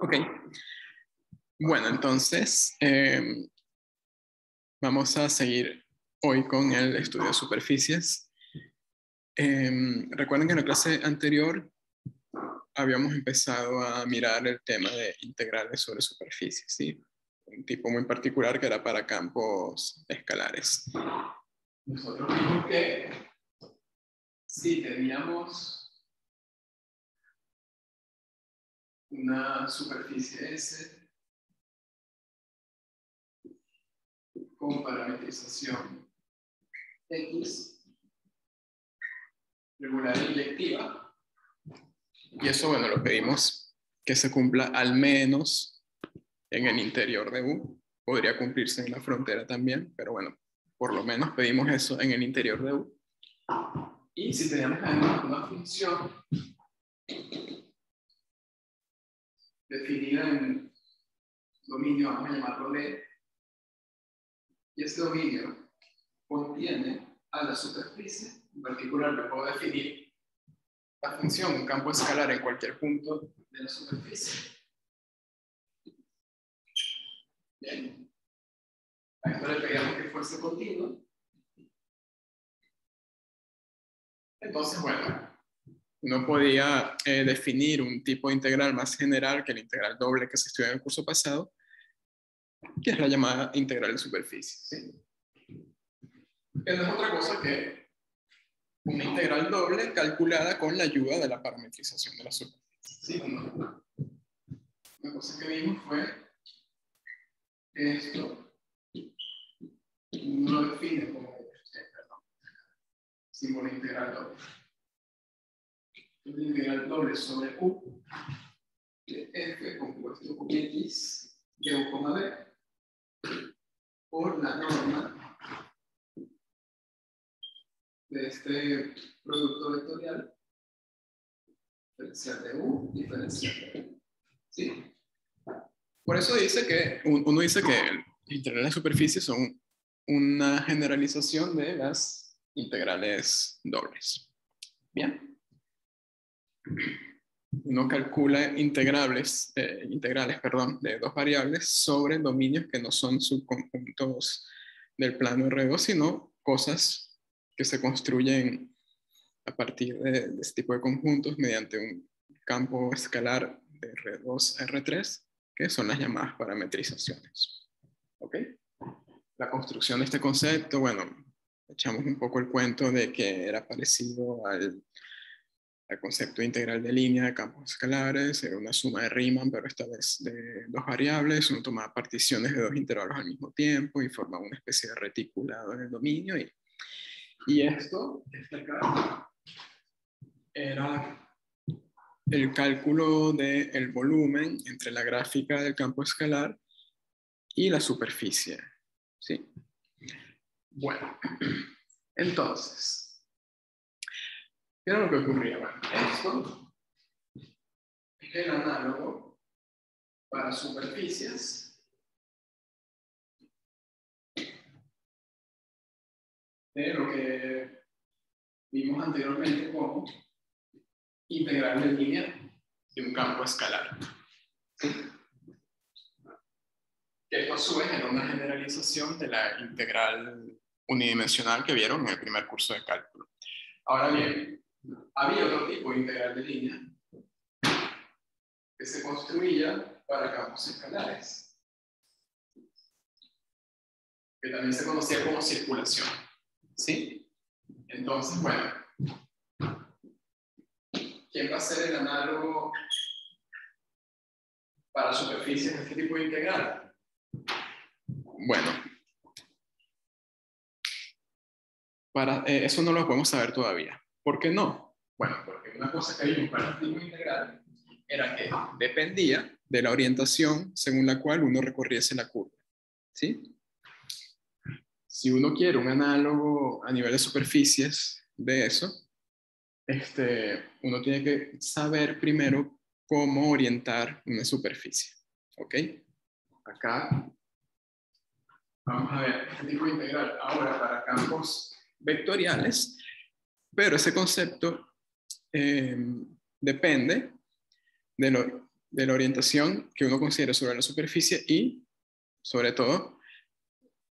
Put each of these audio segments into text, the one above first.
Ok. Bueno, entonces vamos a seguir hoy con el estudio de superficies. Recuerden que en la clase anterior habíamos empezado a mirar el tema de integrales sobre superficies, ¿sí? Un tipo muy particular que era para campos escalares. Nosotros vimos que si teníamos una superficie S con parametrización X regular e inyectiva, y eso, bueno, lo pedimos que se cumpla al menos en el interior de U. Podría cumplirse en la frontera también, pero bueno, por lo menos pedimos eso en el interior de U. Y si tenemos además una función definida en dominio, vamos a llamarlo D, y este dominio contiene a la superficie, en particular le puedo definir la función, un campo escalar en cualquier punto de la superficie. Bien. A esto le pedíamos que fuese continuo. Entonces, bueno, uno podía definir un tipo de integral más general que el integral doble que se estudió en el curso pasado, que es la llamada integral de superficie, ¿sí? Que no es otra cosa que una integral doble calculada con la ayuda de la parametrización de la superficie, ¿sí? Una cosa que vimos fue que esto uno lo define como símbolo integral doble. Una integral doble sobre U de f compuesto con x de U, b por la norma de este producto vectorial diferencial de U, diferencial de U. ¿Sí? Por eso dice que, uno dice que las integrales de superficie son una generalización de las integrales dobles. Bien. Uno calcula integrales de dos variables sobre dominios que no son subconjuntos del plano R2, sino cosas que se construyen a partir de este tipo de conjuntos mediante un campo escalar de R2 a R3, que son las llamadas parametrizaciones. ¿Ok? La construcción de este concepto, bueno, echamos un poco el cuento de que era parecido al concepto integral de línea de campos escalares, era una suma de Riemann, pero esta vez de dos variables. Uno tomaba particiones de dos intervalos al mismo tiempo y formaba una especie de reticulado en el dominio. Y esto, acá, era el cálculo del volumen entre la gráfica del campo escalar y la superficie. ¿Sí? Bueno, entonces, ¿qué era lo que ocurría? Bueno, esto es el análogo para superficies de lo que vimos anteriormente como integral de línea de un campo escalar. ¿Sí? Que esto a su vez era una generalización de la integral unidimensional que vieron en el primer curso de cálculo. Ahora bien, había otro tipo de integral de línea que se construía para campos escalares, que también se conocía como circulación. ¿Sí? Entonces, bueno, ¿quién va a ser el análogo para superficies de este tipo de integral? Bueno, eso no lo podemos saber todavía. ¿Por qué no? Bueno, porque una cosa que vimos para el tipo integral era que dependía de la orientación según la cual uno recorriese la curva. ¿Sí? Si uno quiere un análogo a nivel de superficies de eso, uno tiene que saber primero cómo orientar una superficie. ¿Ok? Acá vamos a ver este tipo de integral ahora para campos vectoriales, pero ese concepto depende de la orientación que uno considere sobre la superficie y, sobre todo,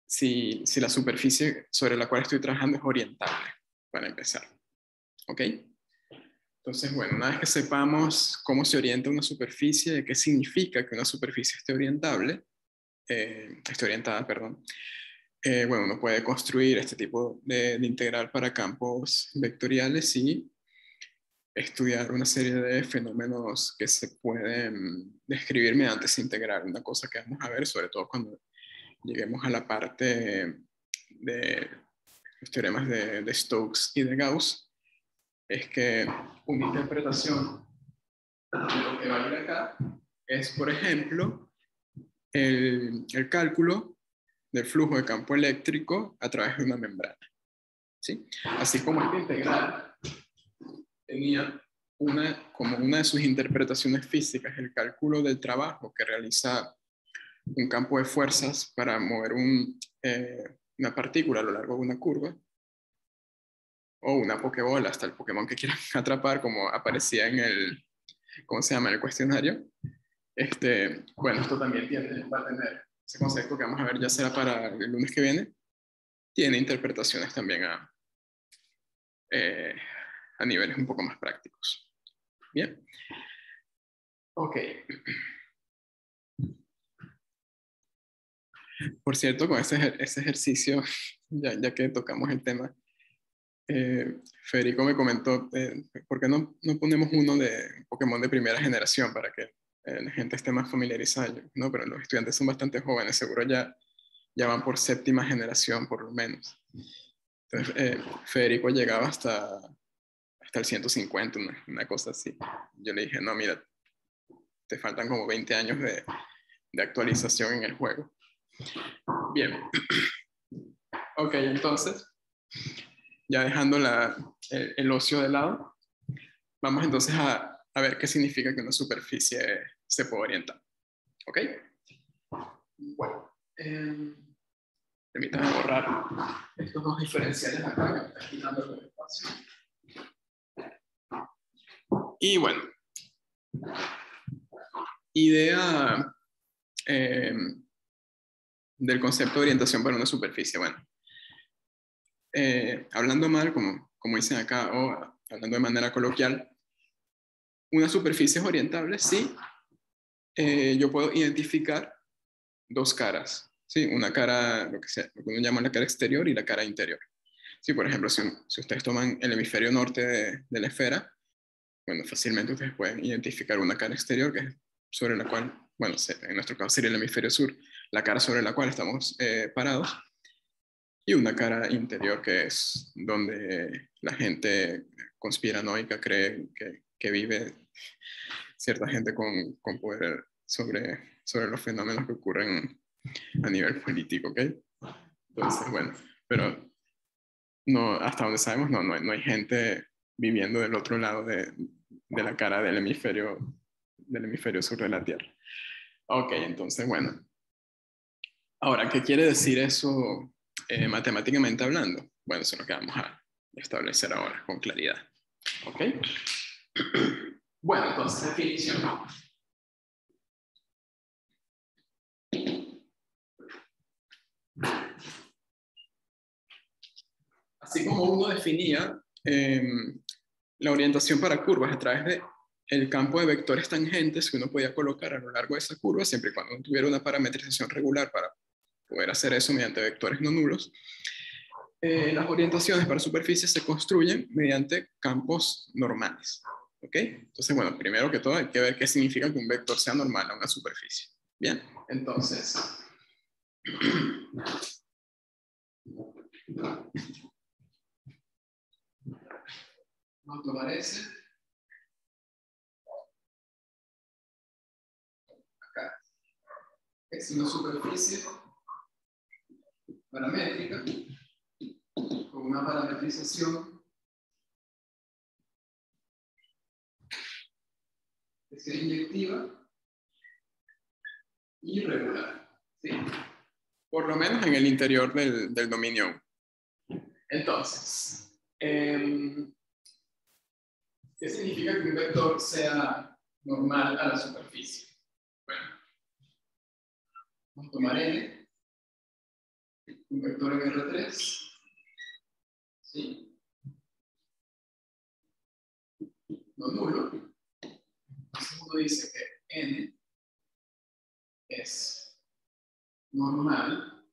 si la superficie sobre la cual estoy trabajando es orientable, para empezar. ¿Ok? Entonces, bueno, una vez que sepamos cómo se orienta una superficie, qué significa que una superficie esté orientada, perdón, bueno, uno puede construir este tipo de integral para campos vectoriales y estudiar una serie de fenómenos que se pueden describir mediante esa integral. Una cosa que vamos a ver, sobre todo cuando lleguemos a la parte de los teoremas de Stokes y de Gauss, es que una interpretación de lo que va a ir acá es, por ejemplo, el cálculo del flujo de campo eléctrico a través de una membrana. ¿Sí? Así como esta integral tenía como una de sus interpretaciones físicas el cálculo del trabajo que realiza un campo de fuerzas para mover una partícula a lo largo de una curva, o una pokebola, hasta el Pokémon que quieran atrapar, como aparecía en ¿cómo se llama? En el cuestionario. Bueno, esto también va a tener ese concepto que vamos a ver, ya será para el lunes que viene, tiene interpretaciones también a niveles un poco más prácticos. Bien. Ok. Por cierto, con ese ejercicio, ya que tocamos el tema, Federico me comentó, ¿por qué no ponemos uno de Pokémon de primera generación para que la gente esté más familiarizada? No, pero los estudiantes son bastante jóvenes, seguro ya van por séptima generación por lo menos. Entonces, Federico llegaba hasta el 150, una cosa así. Yo le dije, no, mira, te faltan como 20 años de actualización en el juego. Bien. Ok, entonces, ya dejando el ocio de lado, vamos entonces a ver qué significa que una superficie se puede orientar. ¿Ok? Bueno, permítanme borrar estos dos diferenciales acá, que me están quitando el espacio. Y bueno, idea del concepto de orientación para una superficie. Bueno, hablando mal, como dicen acá, o hablando de manera coloquial, una superficie es orientable si yo puedo identificar dos caras, ¿sí? Una cara, lo que uno llama la cara exterior y la cara interior. Sí, por ejemplo, si ustedes toman el hemisferio norte de la esfera, bueno, fácilmente ustedes pueden identificar una cara exterior que es sobre la cual, bueno, en nuestro caso sería el hemisferio sur, la cara sobre la cual estamos parados, y una cara interior que es donde la gente conspiranoica cree que vive cierta gente con poder sobre los fenómenos que ocurren a nivel político, ¿ok? Entonces, bueno, pero no, hasta donde sabemos, no hay gente viviendo del otro lado de la cara del hemisferio sur de la Tierra. Ok, entonces, bueno. Ahora, ¿qué quiere decir eso matemáticamente hablando? Bueno, eso es lo que vamos a establecer ahora con claridad. ¿Ok? Bueno, entonces, definición. Así como uno definía la orientación para curvas a través del campo de vectores tangentes que uno podía colocar a lo largo de esa curva, siempre y cuando uno tuviera una parametrización regular para poder hacer eso mediante vectores no nulos, las orientaciones para superficies se construyen mediante campos normales. ¿Ok? Entonces, bueno, primero que todo hay que ver qué significa que un vector sea normal a una superficie. Bien, entonces... Vamos a tomar ese. Acá. Es una superficie paramétrica con una parametrización que sea inyectiva y regular. ¿Sí? Por lo menos en el interior del dominio 1. Entonces, ¿qué significa que un vector sea normal a la superficie. Bueno, vamos a tomar n, un vector en R3, ¿sí? No nulo. Entonces uno dice que n es normal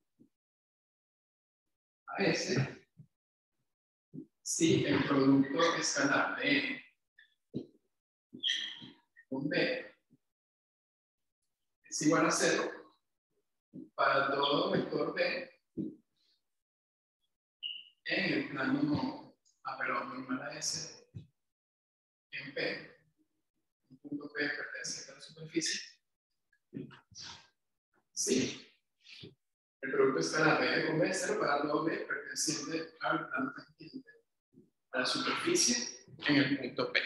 a S si el producto escalar de n con b es igual a 0 para todo vector b en el plano, normal a S en P, un punto P perteneciente a la superficie. Sí, el producto escalar B con B es 0 para todo B perteneciente al plano tangente a la superficie en el punto P.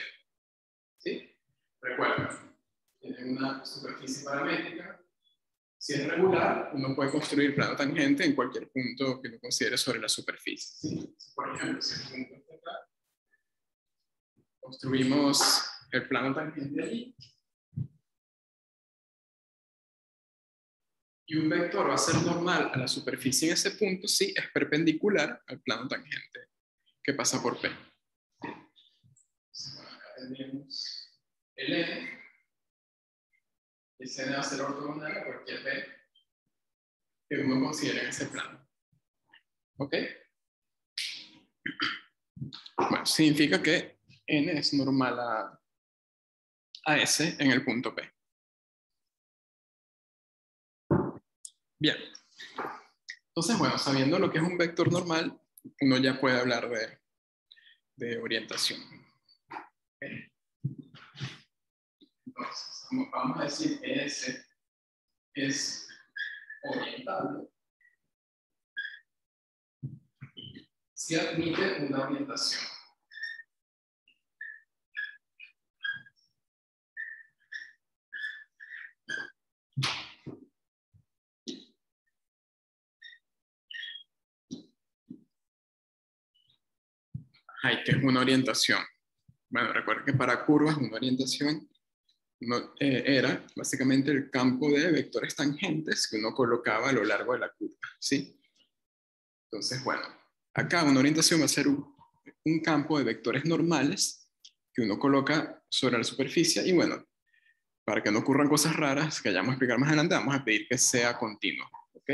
¿Sí? Recuerda, tienen una superficie paramétrica. Si es regular, uno puede construir plano tangente en cualquier punto que uno considere sobre la superficie. ¿Sí? Por ejemplo, si el punto está acá, construimos el plano tangente allí. Y un vector va a ser normal a la superficie en ese punto si es perpendicular al plano tangente que pasa por P. Entonces, acá tendríamos el n. Ese n va a ser ortogonal a cualquier p que uno considere en ese plano. ¿Ok? Bueno, significa que n es normal a S en el punto P. Bien. Entonces, bueno, sabiendo lo que es un vector normal, uno ya puede hablar de orientación. ¿Okay? Entonces, vamos a decir que S es orientable si admite una orientación. Ay, que es una orientación. Bueno, recuerden que para curvas una orientación era básicamente el campo de vectores tangentes que uno colocaba a lo largo de la curva, ¿sí? Entonces, bueno, acá una orientación va a ser un campo de vectores normales que uno coloca sobre la superficie y bueno, para que no ocurran cosas raras que vayamos a explicar más adelante, vamos a pedir que sea continuo, ¿ok?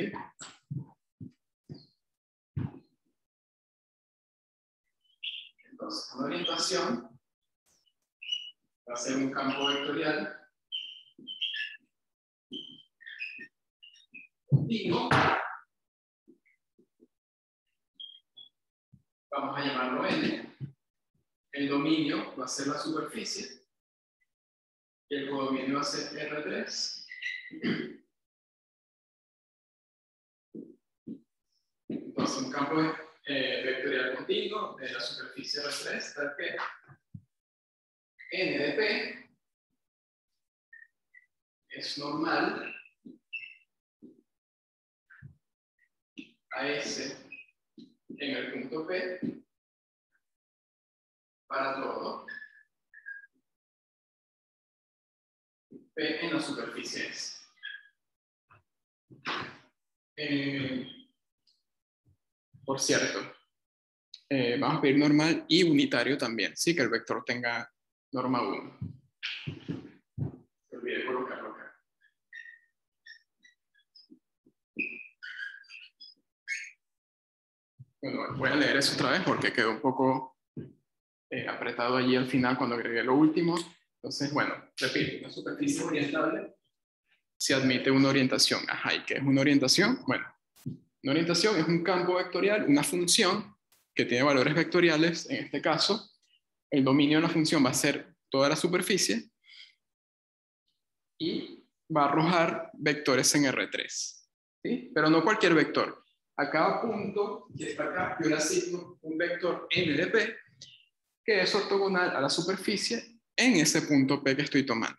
Entonces, una orientación va a ser un campo vectorial continuo. Vamos a llamarlo N. El dominio va a ser la superficie. Y el codominio va a ser R3. Entonces, un campo vectorial continuo de la superficie R3, tal que N de P es normal a S en el punto P para todo P en la superficie S. Por cierto, vamos a pedir normal y unitario también, sí, que el vector tenga norma 1. Se olvide colocarlo acá. Bueno, voy a leer eso otra vez porque quedó un poco apretado allí al final cuando agregué lo último. Entonces, bueno, repito, una superficie orientable se admite una orientación. Ajá, ¿y qué es una orientación? Bueno, una orientación es un campo vectorial, una función que tiene valores vectoriales. En este caso, el dominio de la función va a ser toda la superficie y va a arrojar vectores en R3. ¿Sí? Pero no cualquier vector. A cada punto que está acá, yo le asigno un vector n de p que es ortogonal a la superficie en ese punto P que estoy tomando.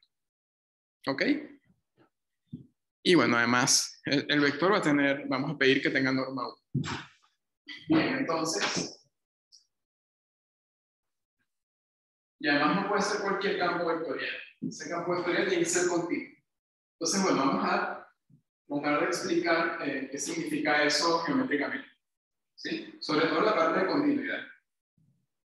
¿Ok? Y bueno, además, el vector va a tener, vamos a pedir que tenga norma 1. Bien, entonces, y además no puede ser cualquier campo vectorial. Ese campo vectorial tiene que ser continuo. Entonces, bueno, vamos a tratar de explicar qué significa eso geométricamente, ¿sí? Sobre todo la parte de continuidad.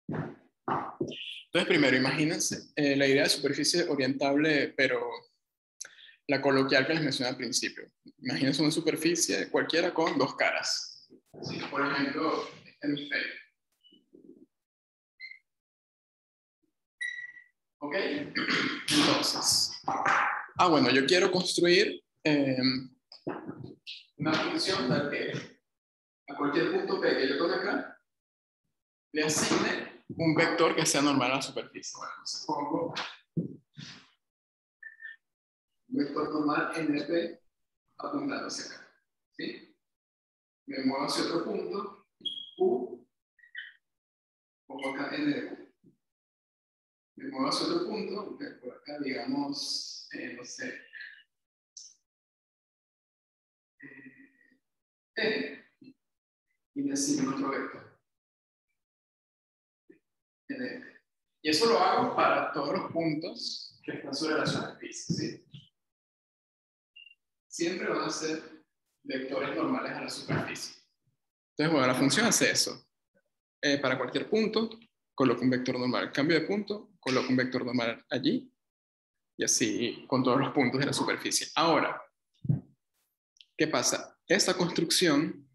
Entonces, primero, imagínense la idea de superficie orientable, pero la coloquial que les mencioné al principio. Imagínense una superficie cualquiera con dos caras. ¿Sí? Por ejemplo, este hemisferio. ¿Ok? Entonces, bueno, yo quiero construir una función tal que a cualquier punto P que yo toque acá, le asigne un vector que sea normal a la superficie. Bueno, entonces pongo un vector normal NP apuntando hacia acá. ¿Sí? Me muevo hacia otro punto, Q, pongo acá N de Q. Me muevo hacia otro punto, por acá digamos, no sé, T, y me asigno otro vector. N. Y eso lo hago para todos los puntos que están sobre la superficie, ¿sí? Siempre van a ser vectores normales a la superficie. Entonces, bueno, la función hace eso. Para cualquier punto, coloco un vector normal. Cambio de punto, coloco un vector normal allí. Y así con todos los puntos de la superficie. Ahora, ¿qué pasa? Esta construcción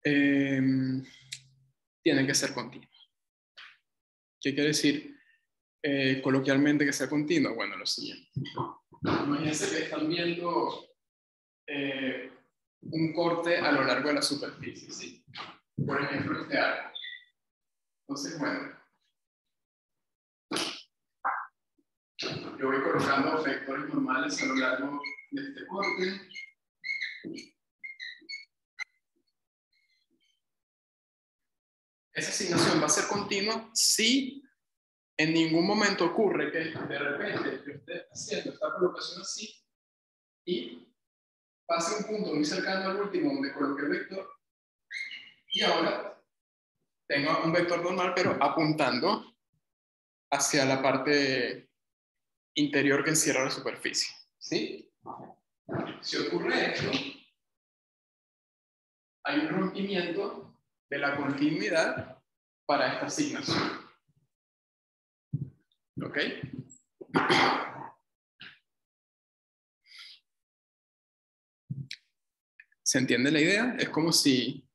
tiene que ser continua. ¿Qué quiere decir coloquialmente que sea continua? Bueno, lo siguiente. Imagínense que están viendo un corte a lo largo de la superficie, ¿sí? Por ejemplo, este árbol. Entonces, bueno, yo voy colocando vectores normales a lo largo de este corte. Esa asignación va a ser continua si en ningún momento ocurre que de repente yo esté haciendo esta colocación así y pase un punto muy cercano al último donde coloqué el vector y ahora tengo un vector normal pero apuntando hacia la parte interior que encierra la superficie, ¿sí? Si ocurre esto, hay un rompimiento de la continuidad para esta asignación. ¿Ok? ¿Se entiende la idea? Es como si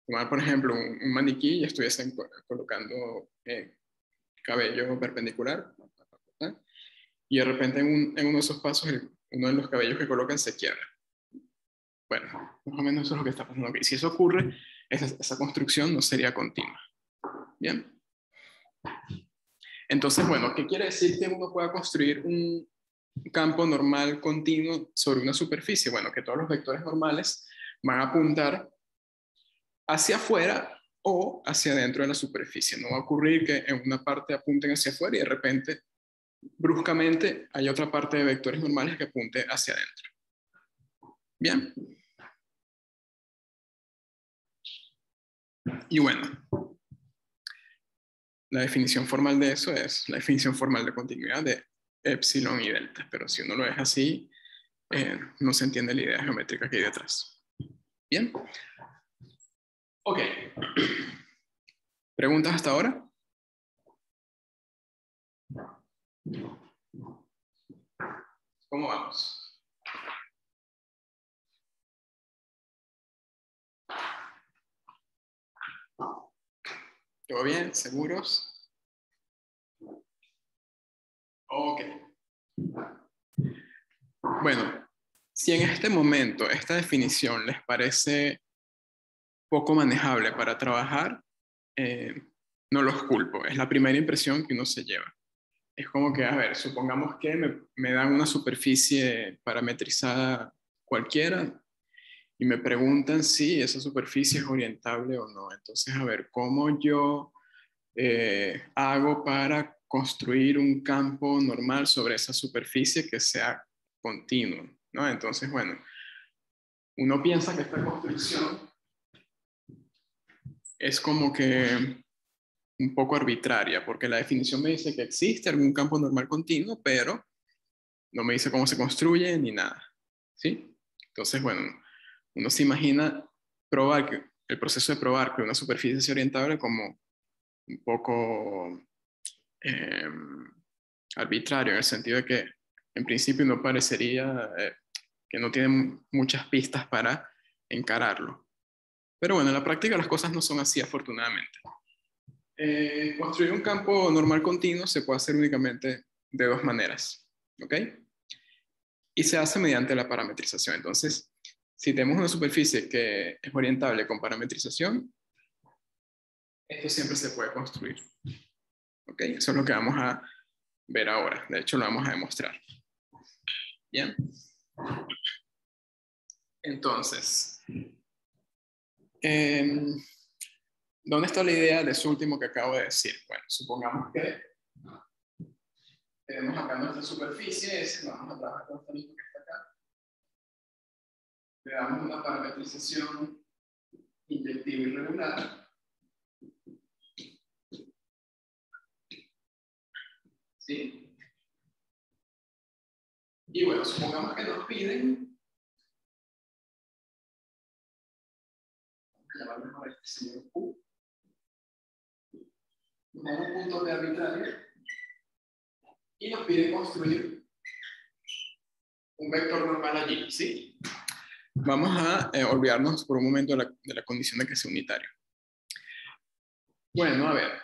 tomar, por ejemplo, un maniquí y estuviesen colocando cabello perpendicular, ¿no? Y de repente en uno de esos pasos, uno de los cabellos que colocan se quiebra. Bueno, más o menos eso es lo que está pasando aquí. Si eso ocurre, esa construcción no sería continua. Bien. Entonces, bueno, ¿qué quiere decir que uno pueda construir un campo normal continuo sobre una superficie? Bueno, que todos los vectores normales van a apuntar hacia afuera o hacia adentro de la superficie. No va a ocurrir que en una parte apunten hacia afuera y de repente, bruscamente, hay otra parte de vectores normales que apunte hacia adentro. Bien. Y bueno, la definición formal de eso es la definición formal de continuidad de epsilon y delta. Pero si uno lo deja así, no se entiende la idea geométrica que hay detrás. Bien. Ok. ¿Preguntas hasta ahora? ¿Cómo vamos? ¿Todo bien? ¿Seguros? Ok. Bueno, si en este momento esta definición les parece poco manejable para trabajar, no los culpo. Es la primera impresión que uno se lleva. Es como que, a ver, supongamos que me dan una superficie parametrizada cualquiera y me preguntan si esa superficie es orientable o no. Entonces, a ver, ¿cómo yo hago para construir un campo normal sobre esa superficie que sea continuo, ¿no? Entonces, bueno, uno piensa que esta construcción es como que un poco arbitraria, porque la definición me dice que existe algún campo normal continuo, pero no me dice cómo se construye ni nada, ¿sí? Entonces, bueno, uno se imagina el proceso de probar que una superficie es orientable como un poco eh, arbitrario, en el sentido de que en principio no parecería que no tiene muchas pistas para encararlo. Pero bueno, en la práctica las cosas no son así, afortunadamente. Construir un campo normal continuo se puede hacer únicamente de dos maneras, ¿ok? Y se hace mediante la parametrización. Entonces, si tenemos una superficie que es orientable con parametrización, esto siempre se puede construir, ¿ok? Eso es lo que vamos a ver ahora. De hecho, lo vamos a demostrar. Bien. Entonces, ¿dónde está la idea de eso último que acabo de decir? Bueno, supongamos que tenemos acá nuestra superficie, vamos a trabajar con esto mismo que está acá. Le damos una parametrización inyectiva irregular. ¿Sí? Y bueno, supongamos que nos piden, vamos a llamar mejor a este señor Q, nos da un punto de arbitrario y nos pide construir un vector normal allí, ¿sí? Vamos a olvidarnos por un momento de la condición de que sea unitario. Bueno, a ver,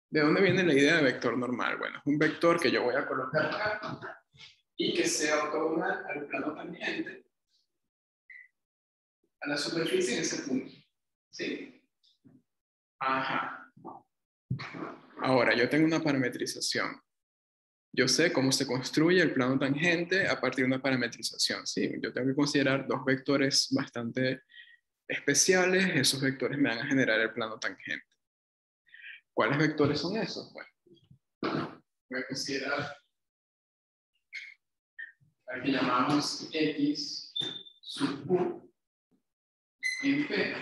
¿de dónde viene la idea de vector normal? Bueno, es un vector que yo voy a colocar acá y que sea ortogonal al plano tangente a la superficie en ese punto, ¿sí? Ajá. Ahora, yo tengo una parametrización. Yo sé cómo se construye el plano tangente a partir de una parametrización, ¿sí? Yo tengo que considerar dos vectores bastante especiales. Esos vectores me van a generar el plano tangente. ¿Cuáles vectores son esos? Bueno, voy a considerar al que llamamos X sub Q en P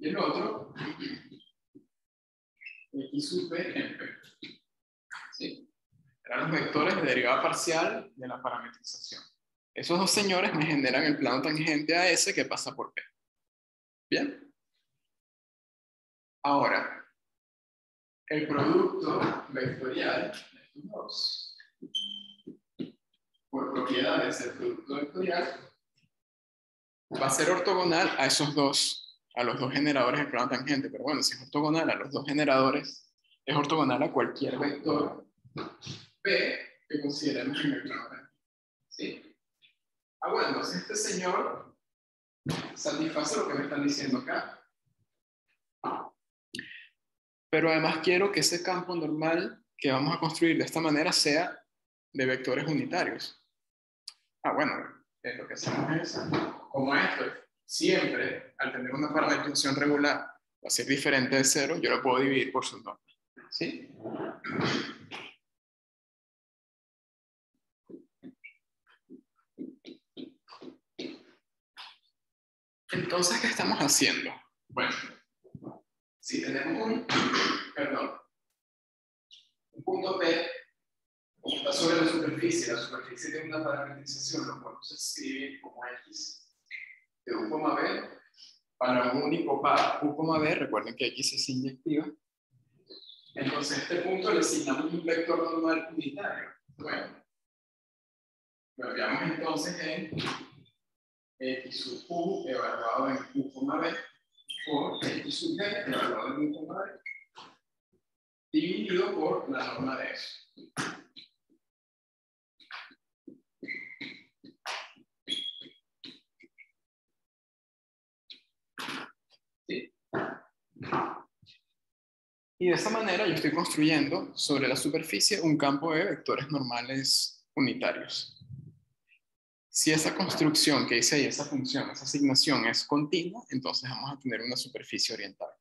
y el otro X sub P en P. ¿Sí? Eran los vectores de derivada parcial de la parametrización. Esos dos señores me generan el plano tangente a S que pasa por P. ¿Bien? Ahora, el producto vectorial de estos dos, por propiedades del producto vectorial, va a ser ortogonal a esos dos, a los dos generadores del plano tangente. Pero bueno, si es ortogonal a los dos generadores, es ortogonal a cualquier vector P que consideremos en el plano tangente. ¿Sí? Ah, bueno, entonces este señor satisface lo que me están diciendo acá. Pero además quiero que ese campo normal que vamos a construir de esta manera sea de vectores unitarios. Ah, bueno, lo que hacemos es, como esto siempre, al tener una parametrización regular, va a ser diferente de cero, yo lo puedo dividir por su norma. ¿Sí? Entonces, ¿qué estamos haciendo? Bueno, si tenemos un punto P, como está sobre la superficie tiene una parametrización, lo podemos escribir como X de U, B, para un único par U, B, recuerden que X es inyectiva. Entonces, a este punto le asignamos un vector normal unitario. Bueno, lo veamos entonces en X sub U evaluado en U, B por X sub B evaluado en U, B dividido por la norma de eso. ¿Sí? Y de esa manera yo estoy construyendo sobre la superficie un campo de vectores normales unitarios. Si esa construcción que hice ahí, esa función, esa asignación es continua, entonces vamos a tener una superficie orientable.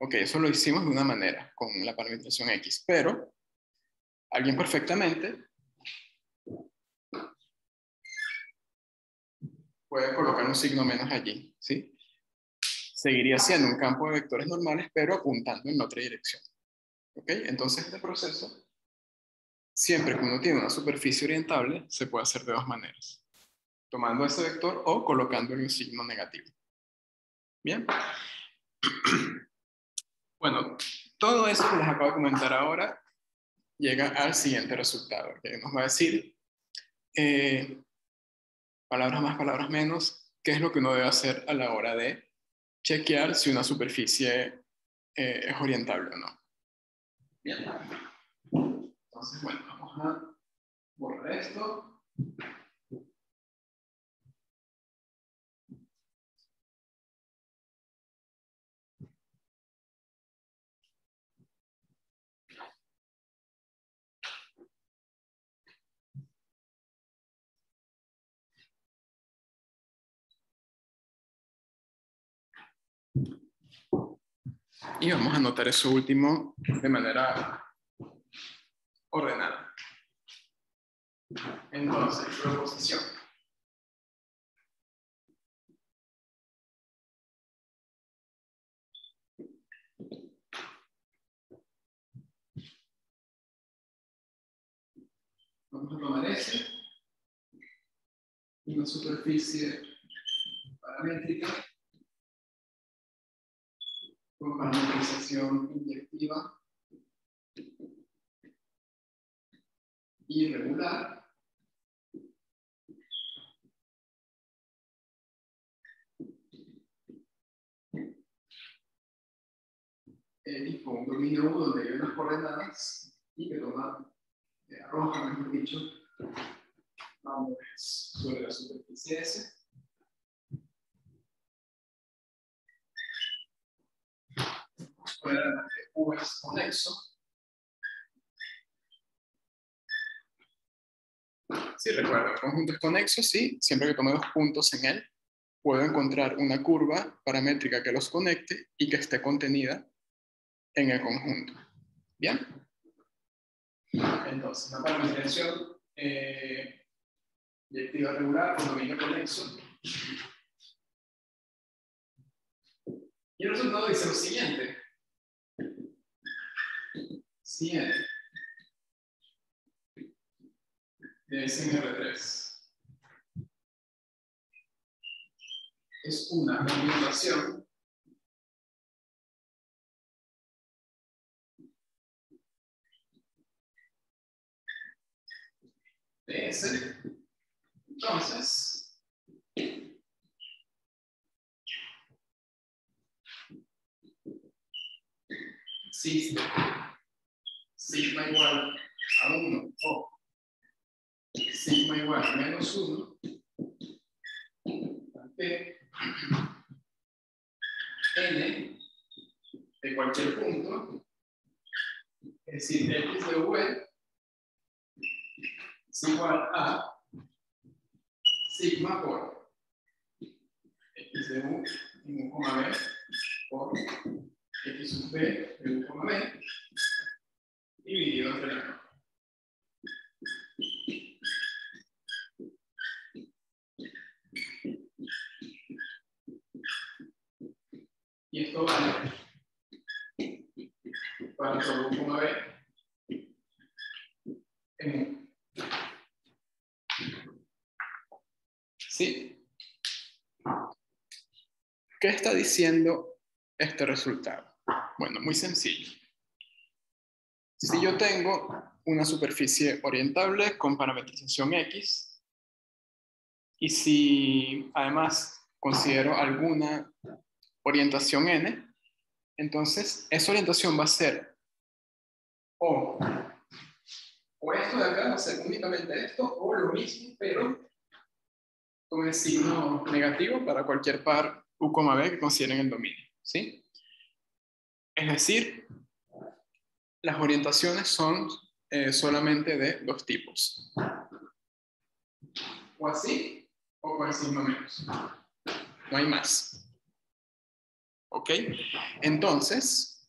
Ok, eso lo hicimos de una manera, con la parametrización X, pero alguien perfectamente puede colocar un signo menos allí, ¿sí? seguiría siendo un campo de vectores normales, pero apuntando en la otra dirección. ¿Ok? Entonces este proceso, siempre que uno tiene una superficie orientable, se puede hacer de dos maneras. Tomando ese vector o colocándole un signo negativo. Bien. Bueno, todo eso que les acabo de comentar ahora llega al siguiente resultado, que nos va a decir, palabras más, palabras menos, qué es lo que uno debe hacer a la hora de chequear si una superficie es orientable o no. Bien. Entonces, bueno, vamos a borrar esto. Y vamos a anotar eso último de manera ordenada. Entonces, proposición. Vamos a tomar S, una superficie paramétrica con parametrización inyectiva irregular. X con un dominio U donde hay unas coordenadas y que toma, arroja, mejor dicho, valores sobre la superficie S. Poner además que U es conexo. Sí, recuerda, el conjunto es conexo, sí, siempre que tome dos puntos en él, puedo encontrar una curva paramétrica que los conecte y que esté contenida en el conjunto. ¿Bien? Entonces, la parametrización inyectiva regular con dominio conexo. Y el resultado dice lo siguiente. Si n de SMR3 es una combinación de S, entonces existe sigma igual a 1 o sigma igual a menos 1 P n de cualquier punto, es decir, x de v es igual a sigma por x de u en u, b por x sub b de u, b dividido entre la norma. Y esto vale para todo u, b en u. ¿Sí? ¿Qué está diciendo este resultado? Bueno, muy sencillo. Si yo tengo una superficie orientable con parametrización X, y si además considero alguna orientación N, entonces esa orientación va a ser o esto de acá, va a ser únicamente esto, o lo mismo, pero con el signo negativo para cualquier par U, B que consideren el dominio, ¿sí? Es decir, las orientaciones son solamente de dos tipos. O así, o con el signo menos. No hay más. ¿Ok? Entonces,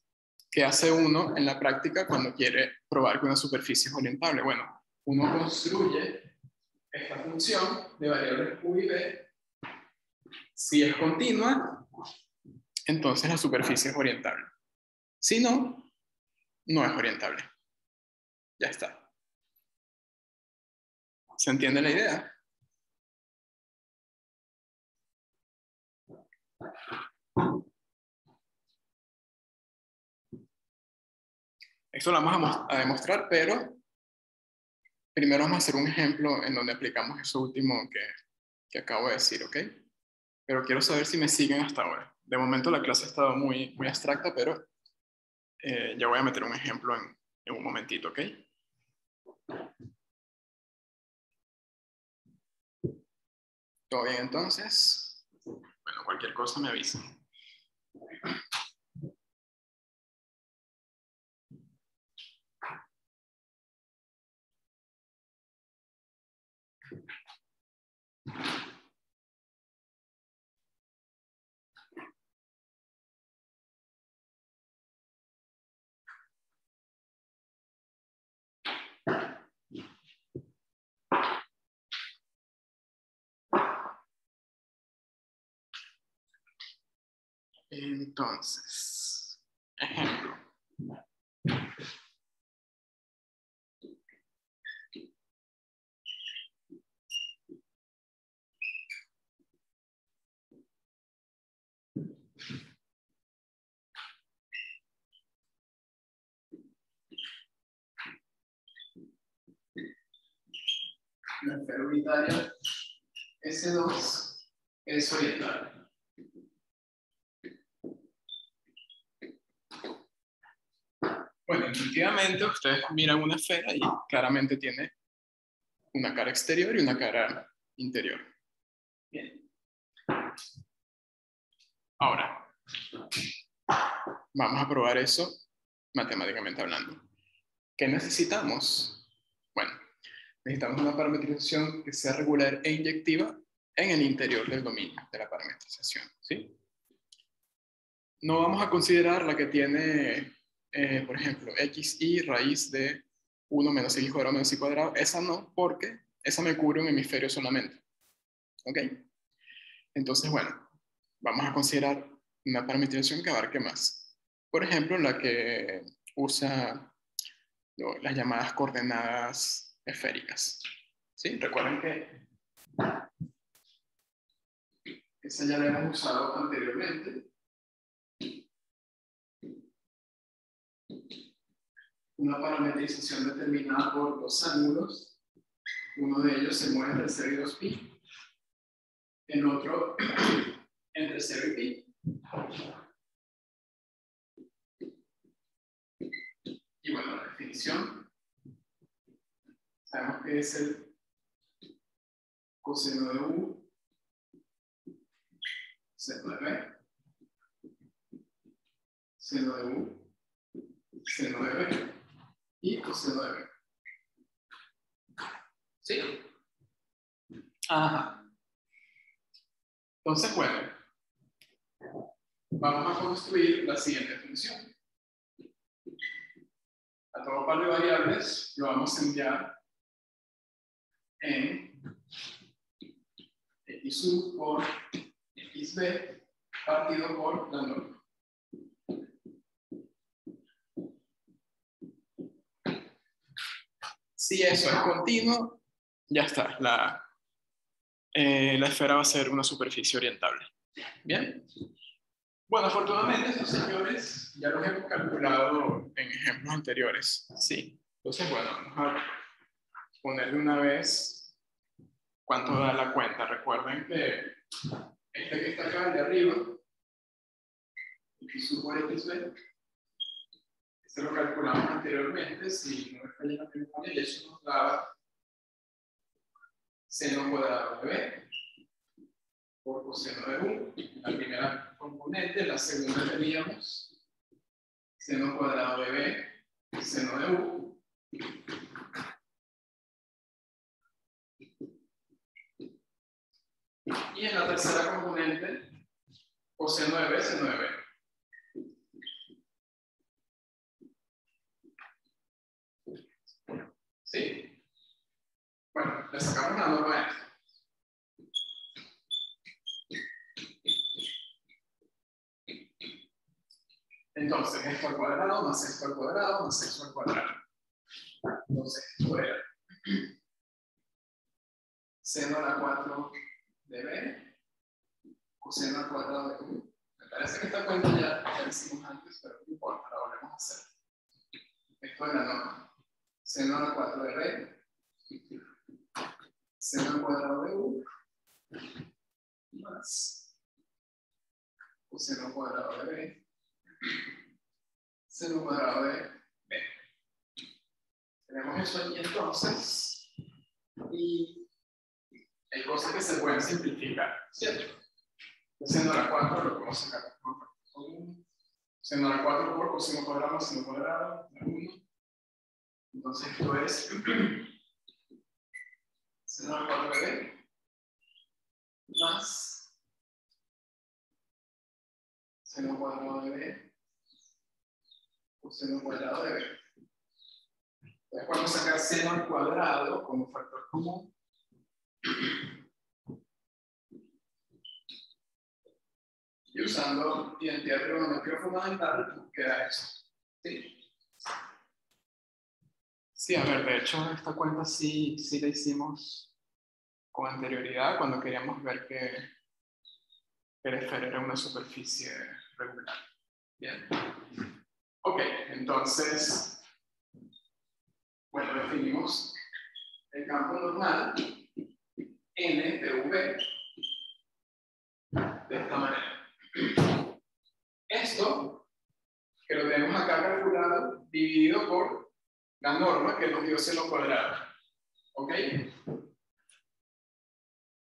¿qué hace uno en la práctica cuando quiere probar que una superficie es orientable? Bueno, uno construye esta función de variables u y b. Si es continua, entonces la superficie es orientable. Si no, no es orientable. Ya está. ¿Se entiende la idea? Esto lo vamos a demostrar, pero primero vamos a hacer un ejemplo en donde aplicamos eso último que acabo de decir, ¿ok? Pero quiero saber si me siguen hasta ahora. De momento la clase ha estado muy abstracta, pero ya voy a meter un ejemplo en un momentito, ¿ok? ¿Todo bien entonces? Bueno, cualquier cosa me avisa. Entonces, ejemplo. La esfera unitaria S2 es oriental. Bueno, intuitivamente ustedes miran una esfera y claramente tiene una cara exterior y una cara interior. Bien. Ahora, vamos a probar eso matemáticamente hablando. ¿Qué necesitamos? Bueno, necesitamos una parametrización que sea regular e inyectiva en el interior del dominio de la parametrización, ¿sí? No vamos a considerar la que tiene, por ejemplo, xy raíz de 1 menos x cuadrado menos y cuadrado. Esa no, porque esa me cubre un hemisferio solamente. ¿Ok? Entonces, bueno, vamos a considerar una parametrización que abarque más. Por ejemplo, la que usa las llamadas coordenadas esféricas. ¿Sí? Recuerden que esa ya la hemos usado anteriormente. Una parametrización determinada por dos ángulos. Uno de ellos se mueve entre 0 y 2pi. El otro entre 0 y pi. Y bueno, la definición. Sabemos que es el coseno de u, seno de b, seno de u, seno de b y coseno de b. ¿Sí? Ajá. Entonces, bueno, vamos a construir la siguiente función. A todo par de variables lo vamos a enviar en xu por xb partido por la norma. Si eso es continuo, ya está. La esfera va a ser una superficie orientable. ¿Bien? Bueno, afortunadamente estos señores ya los hemos calculado en ejemplos anteriores. Sí. Entonces, bueno, vamos a poner de una vez cuánto da la cuenta. Recuerden que este que está acá, el de arriba, x por xb, este lo calculamos anteriormente, si no me falla la memoria, y eso nos daba seno cuadrado de b por coseno de u, la primera componente. La segunda teníamos seno cuadrado de b, seno de u. Y en la tercera componente, coseno de b, seno de b. ¿Sí? Bueno, le sacamos la norma a esto. Entonces, esto al cuadrado más esto al cuadrado más esto al cuadrado. Entonces, esto era seno a la 4 de b coseno al cuadrado de u. Me parece que esta cuenta ya la hicimos antes, pero no importa, la volvemos a hacer. Esto es la norma. Seno a la 4 de b seno al cuadrado de u más coseno al cuadrado de b seno al cuadrado de b. Tenemos eso aquí entonces, y hay cosas que se pueden simplificar, ¿cierto? Seno a la 4 lo podemos sacar por seno a la 4 por coseno cuadrado más seno cuadrado de 1. Entonces esto es seno a la 4 de b más seno cuadrado de b coseno cuadrado de b. Entonces podemos sacar seno al cuadrado como factor común. Y usando identidad trigonométrica fundamental, queda eso. ¿Sí? Sí, a ver, de hecho, esta cuenta sí la hicimos con anterioridad cuando queríamos ver que el esfero era una superficie regular. Bien. Ok, entonces, bueno, definimos el campo normal n de v de esta manera. Esto, que lo tenemos acá calculado, dividido por la norma que nos dio seno cuadrado. ¿Ok?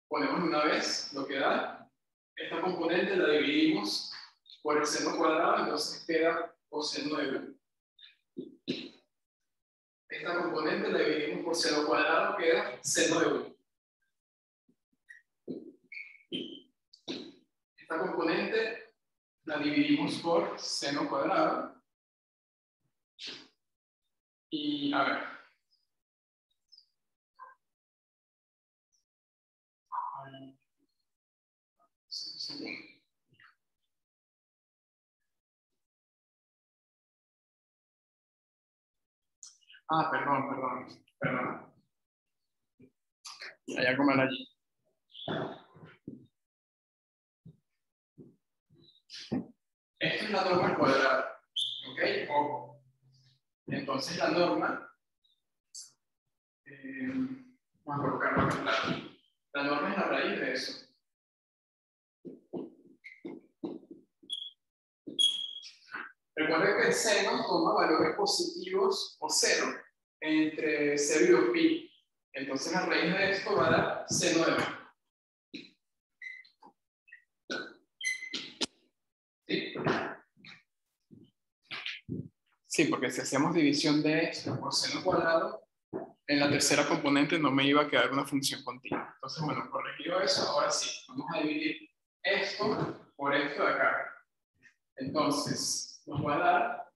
Ponemos una vez lo que da. Esta componente la dividimos por el seno cuadrado, entonces queda coseno de u. Esta componente la dividimos por seno cuadrado, queda seno de u. Esta componente la dividimos por seno cuadrado. Y a ver. Ah, perdón. Hay algo mal allí. Esta es la norma al cuadrado. ¿Ok? Ojo. Entonces la norma, vamos a colocarlo acá claro. La norma es la raíz de eso. Recuerden que el seno toma valores positivos o cero entre 0 y 2pi. Entonces la raíz de esto va a dar seno de b. ¿Sí? Sí, porque si hacemos división de esto por seno cuadrado, en la tercera componente no me iba a quedar una función continua. Entonces, bueno, corregido eso, ahora sí, vamos a dividir esto por esto de acá. Entonces, nos va a dar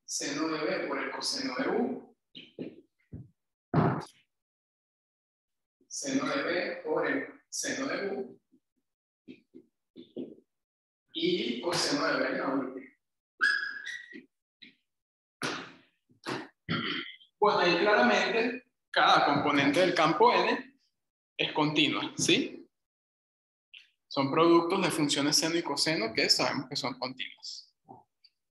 seno de b por el coseno de u, seno de b por el seno de u, y coseno de b en la última. Bueno, ahí claramente cada componente del campo n es continua, ¿sí? Son productos de funciones seno y coseno que sabemos que son continuas.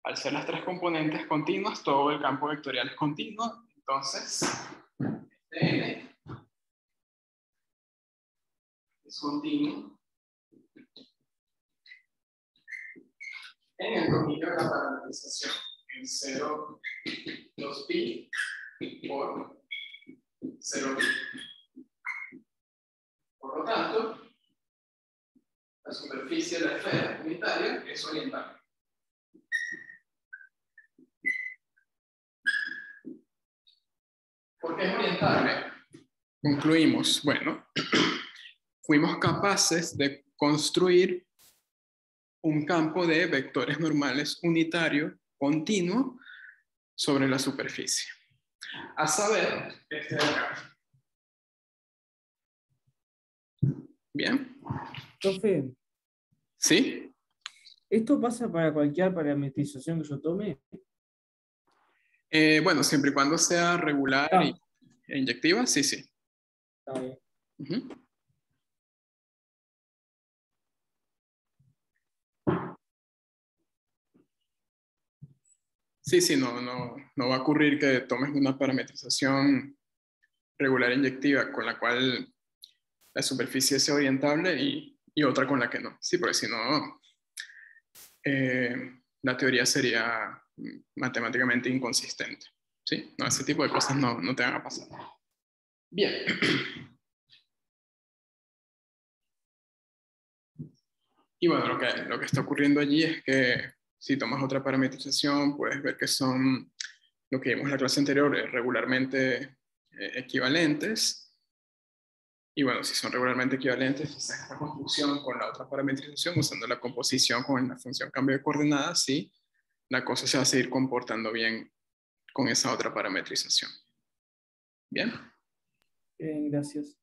Al ser las tres componentes continuas, todo el campo vectorial es continuo. Entonces, este n es continuo en el dominio de la parametrización en 0, 2pi por 0pi. Por lo tanto, la superficie de la esfera unitaria es orientable. ¿Por qué es orientable? Concluimos, bueno, fuimos capaces de construir un campo de vectores normales unitario, continuo, sobre la superficie. A saber, este de acá. ¿Bien? Profe, ¿Sí? ¿Esto pasa para cualquier parametrización que yo tome? Bueno, siempre y cuando sea regular Ah, e inyectiva, sí, sí. está bien. Ujú. Sí, sí, no va a ocurrir que tomes una parametrización regular e inyectiva con la cual la superficie sea orientable y otra con la que no. Sí, porque si no, la teoría sería matemáticamente inconsistente. ¿Sí? No, ese tipo de cosas no te van a pasar. Bien. Y bueno, lo que está ocurriendo allí es que si tomas otra parametrización, puedes ver que son lo que vimos en la clase anterior, regularmente equivalentes. Y bueno, si son regularmente equivalentes, quizás esta construcción con la otra parametrización, usando la composición con la función cambio de coordenadas, sí, la cosa se va a seguir comportando bien con esa otra parametrización. Bien. Bien, gracias.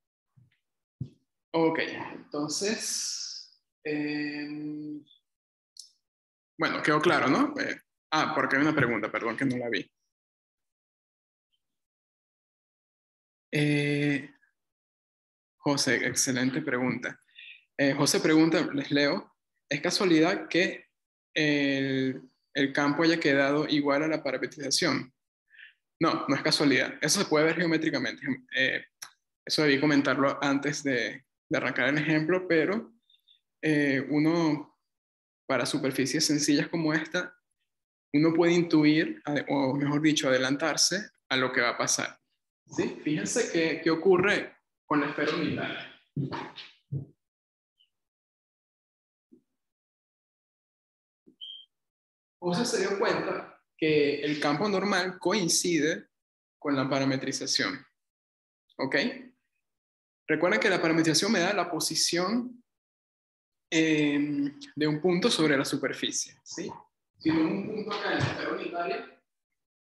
Ok, entonces, bueno, quedó claro, ¿no? Porque hay una pregunta, perdón, que no la vi. Eh, José, excelente pregunta. José pregunta, les leo, ¿es casualidad que el campo haya quedado igual a la parametrización? No, no es casualidad. Eso se puede ver geométricamente. Eso debí comentarlo antes de arrancar el ejemplo, pero uno, para superficies sencillas como esta, uno puede intuir, o mejor dicho, adelantarse a lo que va a pasar. ¿Sí? Fíjense qué ocurre con la esfera unitaria. José se dio cuenta que el campo normal coincide con la parametrización. ¿Ok? Recuerden que la parametrización me da la posición de un punto sobre la superficie. ¿Sí? Si tengo un punto acá en la esfera unitaria,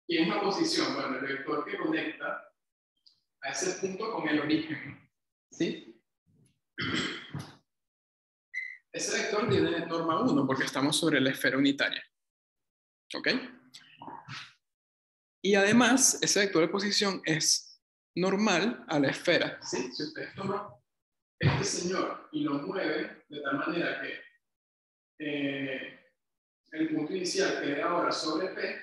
y es una posición, bueno, el vector que conecta a ese punto con el origen. ¿Sí? Ese vector tiene norma 1 porque estamos sobre la esfera unitaria. ¿Ok? Y además, ese vector de posición es normal a la esfera. ¿Sí? Si ustedes toman este señor y lo mueven de tal manera que el punto inicial quede ahora sobre P,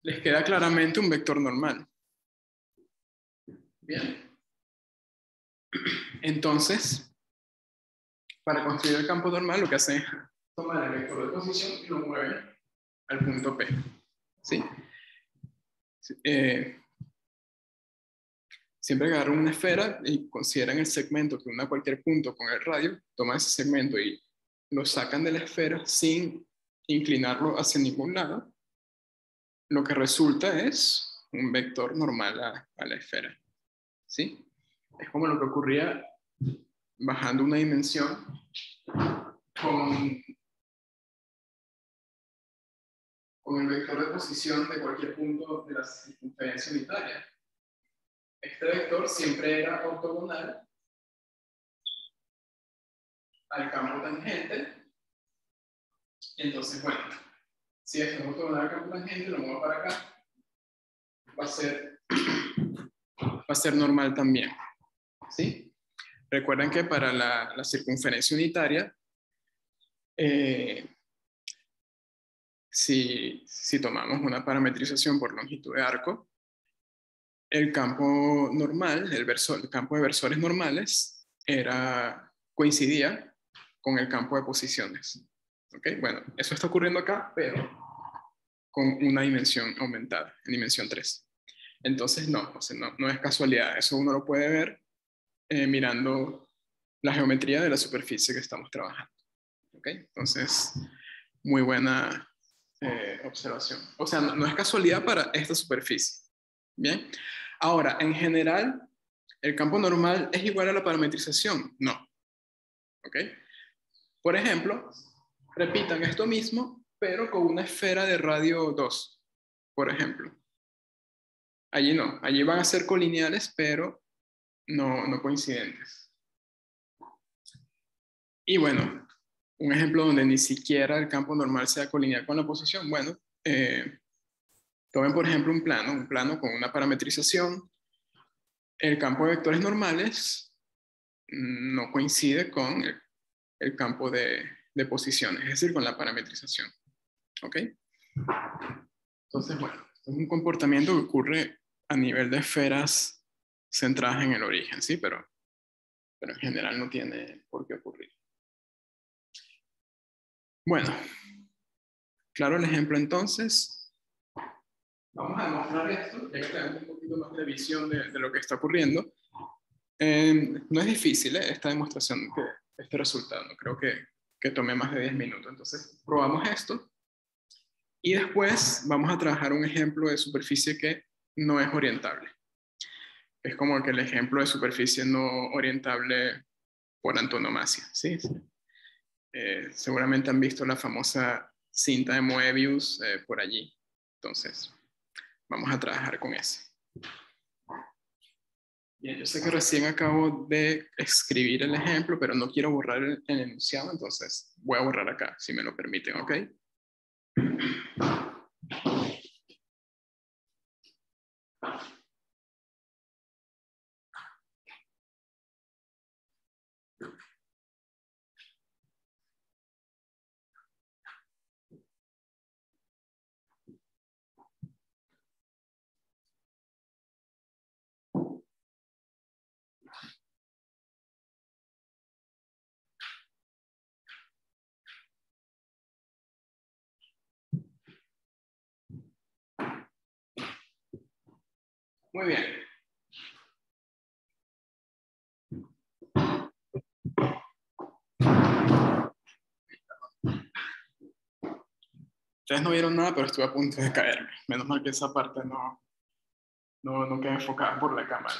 les queda claramente un vector normal. Bien. Entonces, para construir el campo normal, lo que hacen es tomar el vector de posición y lo mueven al punto P. ¿Sí? Siempre que agarran una esfera y consideran el segmento que une a cualquier punto con el radio, toman ese segmento y lo sacan de la esfera sin inclinarlo hacia ningún lado, lo que resulta es un vector normal a la esfera. ¿Sí? Es como lo que ocurría bajando una dimensión con, con el vector de posición de cualquier punto de la circunferencia unitaria. Este vector siempre era ortogonal al campo tangente. Entonces, bueno, si esto es ortogonal al campo tangente, lo muevo para acá, va a ser normal también. ¿Sí? Recuerden que para la circunferencia unitaria, si tomamos una parametrización por longitud de arco, el campo normal, el campo de versores normales, coincidía con el campo de posiciones. ¿Ok? Bueno, eso está ocurriendo acá, pero con una dimensión aumentada, en dimensión 3. Entonces, no es casualidad. Eso uno lo puede ver mirando la geometría de la superficie que estamos trabajando. ¿Ok? Entonces, muy buena observación. O sea, no es casualidad para esta superficie. Bien. Ahora, en general, ¿el campo normal es igual a la parametrización? No. ¿Ok? Por ejemplo, repitan esto mismo, pero con una esfera de radio 2, por ejemplo. Allí no. Allí van a ser colineales, pero no coincidentes. Y bueno, un ejemplo donde ni siquiera el campo normal sea colineal con la posición. Bueno, tomen por ejemplo un plano con una parametrización. El campo de vectores normales no coincide con el campo de posiciones, es decir, con la parametrización. ¿Ok? Entonces, bueno, es un comportamiento que ocurre a nivel de esferas centradas en el origen, ¿sí? Pero en general no tiene por qué ocurrir. Bueno, claro el ejemplo entonces. Vamos a demostrar esto, ya que tenemos un poquito más de visión de lo que está ocurriendo. No es difícil esta demostración, este resultado. No creo que tome más de 10 minutos. Entonces, probamos esto. Y después vamos a trabajar un ejemplo de superficie que no es orientable. Es como que el ejemplo de superficie no orientable por antonomasia, ¿sí? Seguramente han visto la famosa cinta de Moebius por allí. Entonces, vamos a trabajar con ese. Bien, yo sé que recién acabo de escribir el ejemplo, pero no quiero borrar el enunciado, entonces voy a borrar acá, si me lo permiten, ¿ok? Muy bien. Ustedes no vieron nada, pero estuve a punto de caerme. Menos mal que esa parte no queda enfocada por la cámara.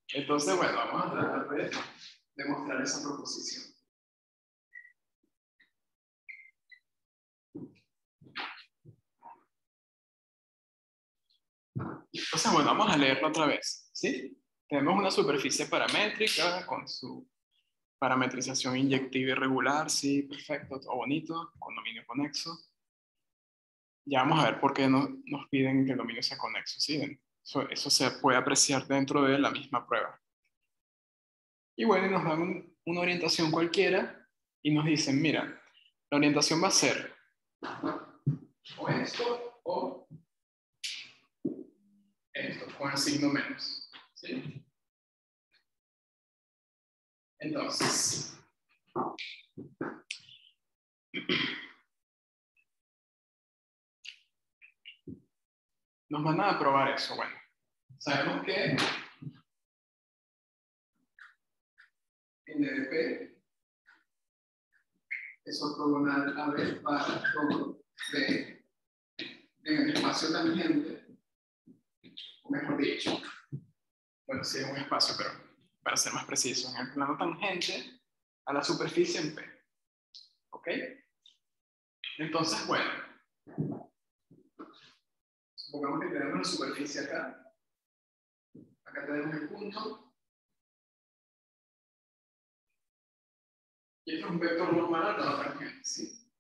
Entonces, bueno, vamos a tratar de demostrar esa proposición. Entonces, bueno, vamos a leerlo otra vez, ¿sí? Tenemos una superficie paramétrica con su parametrización inyectiva irregular, sí, perfecto, todo bonito, con dominio conexo. Ya vamos a ver por qué nos piden que el dominio sea conexo, ¿sí? Eso se puede apreciar dentro de la misma prueba. Y bueno, nos dan una orientación cualquiera y nos dicen, mira, la orientación va a ser o esto o esto, con el signo menos, ¿sí? Entonces, nos van a probar eso. Bueno, sabemos que NDP es ortogonal a B para todo B en el espacio tangente, o mejor dicho, bueno, sí es un espacio, pero para ser más preciso, en el plano tangente a la superficie en P. ¿Ok? Entonces, bueno, supongamos que tenemos la superficie acá. Acá tenemos el punto. Y esto es un vector normal al plano tangente, ¿sí?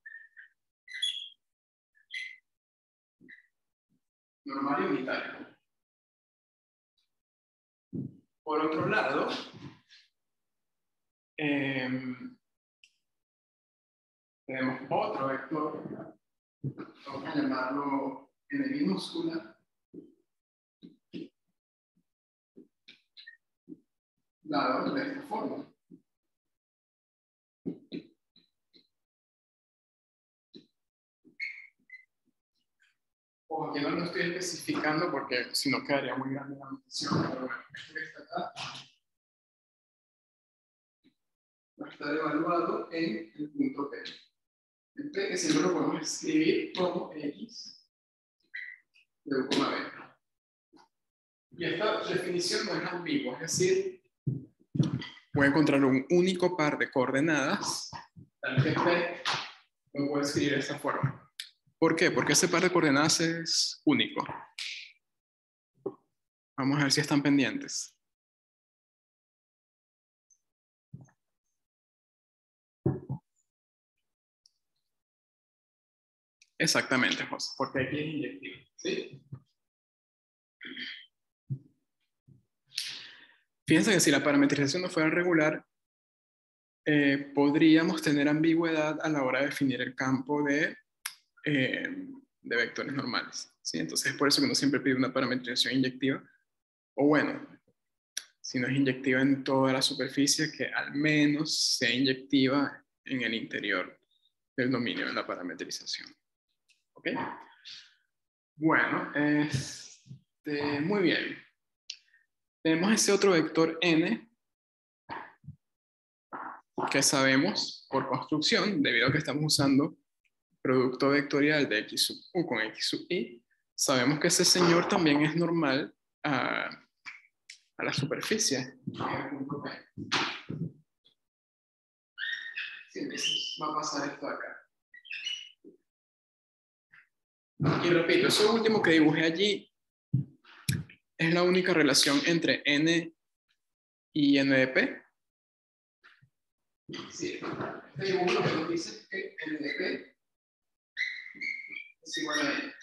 Normal y unitario. Por otro lado, tenemos otro vector, vamos a llamarlo n minúscula, dado de esta forma. O aquí no lo estoy especificando porque si no quedaría muy grande la notación, pero bueno, esto que está acá va a estar evaluado en el punto P. El P que siempre lo podemos escribir como X de U, B. Y esta definición no es ambigua, es decir, voy a encontrar un único par de coordenadas, tal que P lo puedo escribir de esta forma. ¿Por qué? Porque ese par de coordenadas es único. Vamos a ver si están pendientes. Exactamente, José, porque aquí es inyectivo, ¿sí? Fíjense que si la parametrización no fuera regular, podríamos tener ambigüedad a la hora de definir el campo de vectores normales, ¿sí? Entonces es por eso que uno siempre pide una parametrización inyectiva, o bueno, si no es inyectiva en toda la superficie, que al menos sea inyectiva en el interior del dominio de la parametrización. ¿Ok? Bueno, muy bien. Tenemos ese otro vector n que sabemos por construcción, debido a que estamos usando producto vectorial de x sub u con x sub i, sabemos que ese señor también es normal a la superficie. Sí, va a pasar esto acá. Y repito, eso último que dibujé allí es la única relación entre n y n de p. Sí, este dibujo lo que nos dice es que n de p es igual a n.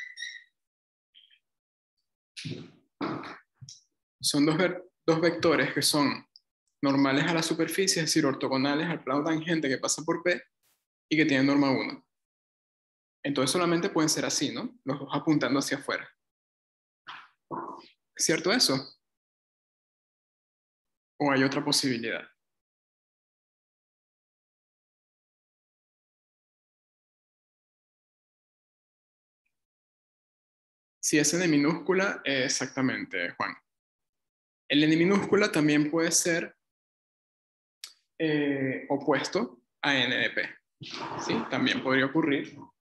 Son dos vectores que son normales a la superficie, es decir, ortogonales al plano tangente que pasa por P y que tienen norma 1. Entonces solamente pueden ser así, ¿no? Los dos apuntando hacia afuera. ¿Es cierto eso? ¿O hay otra posibilidad? Si es n minúscula, exactamente, Juan. El n minúscula también puede ser opuesto a n de p. ¿Sí? También podría ocurrir esto.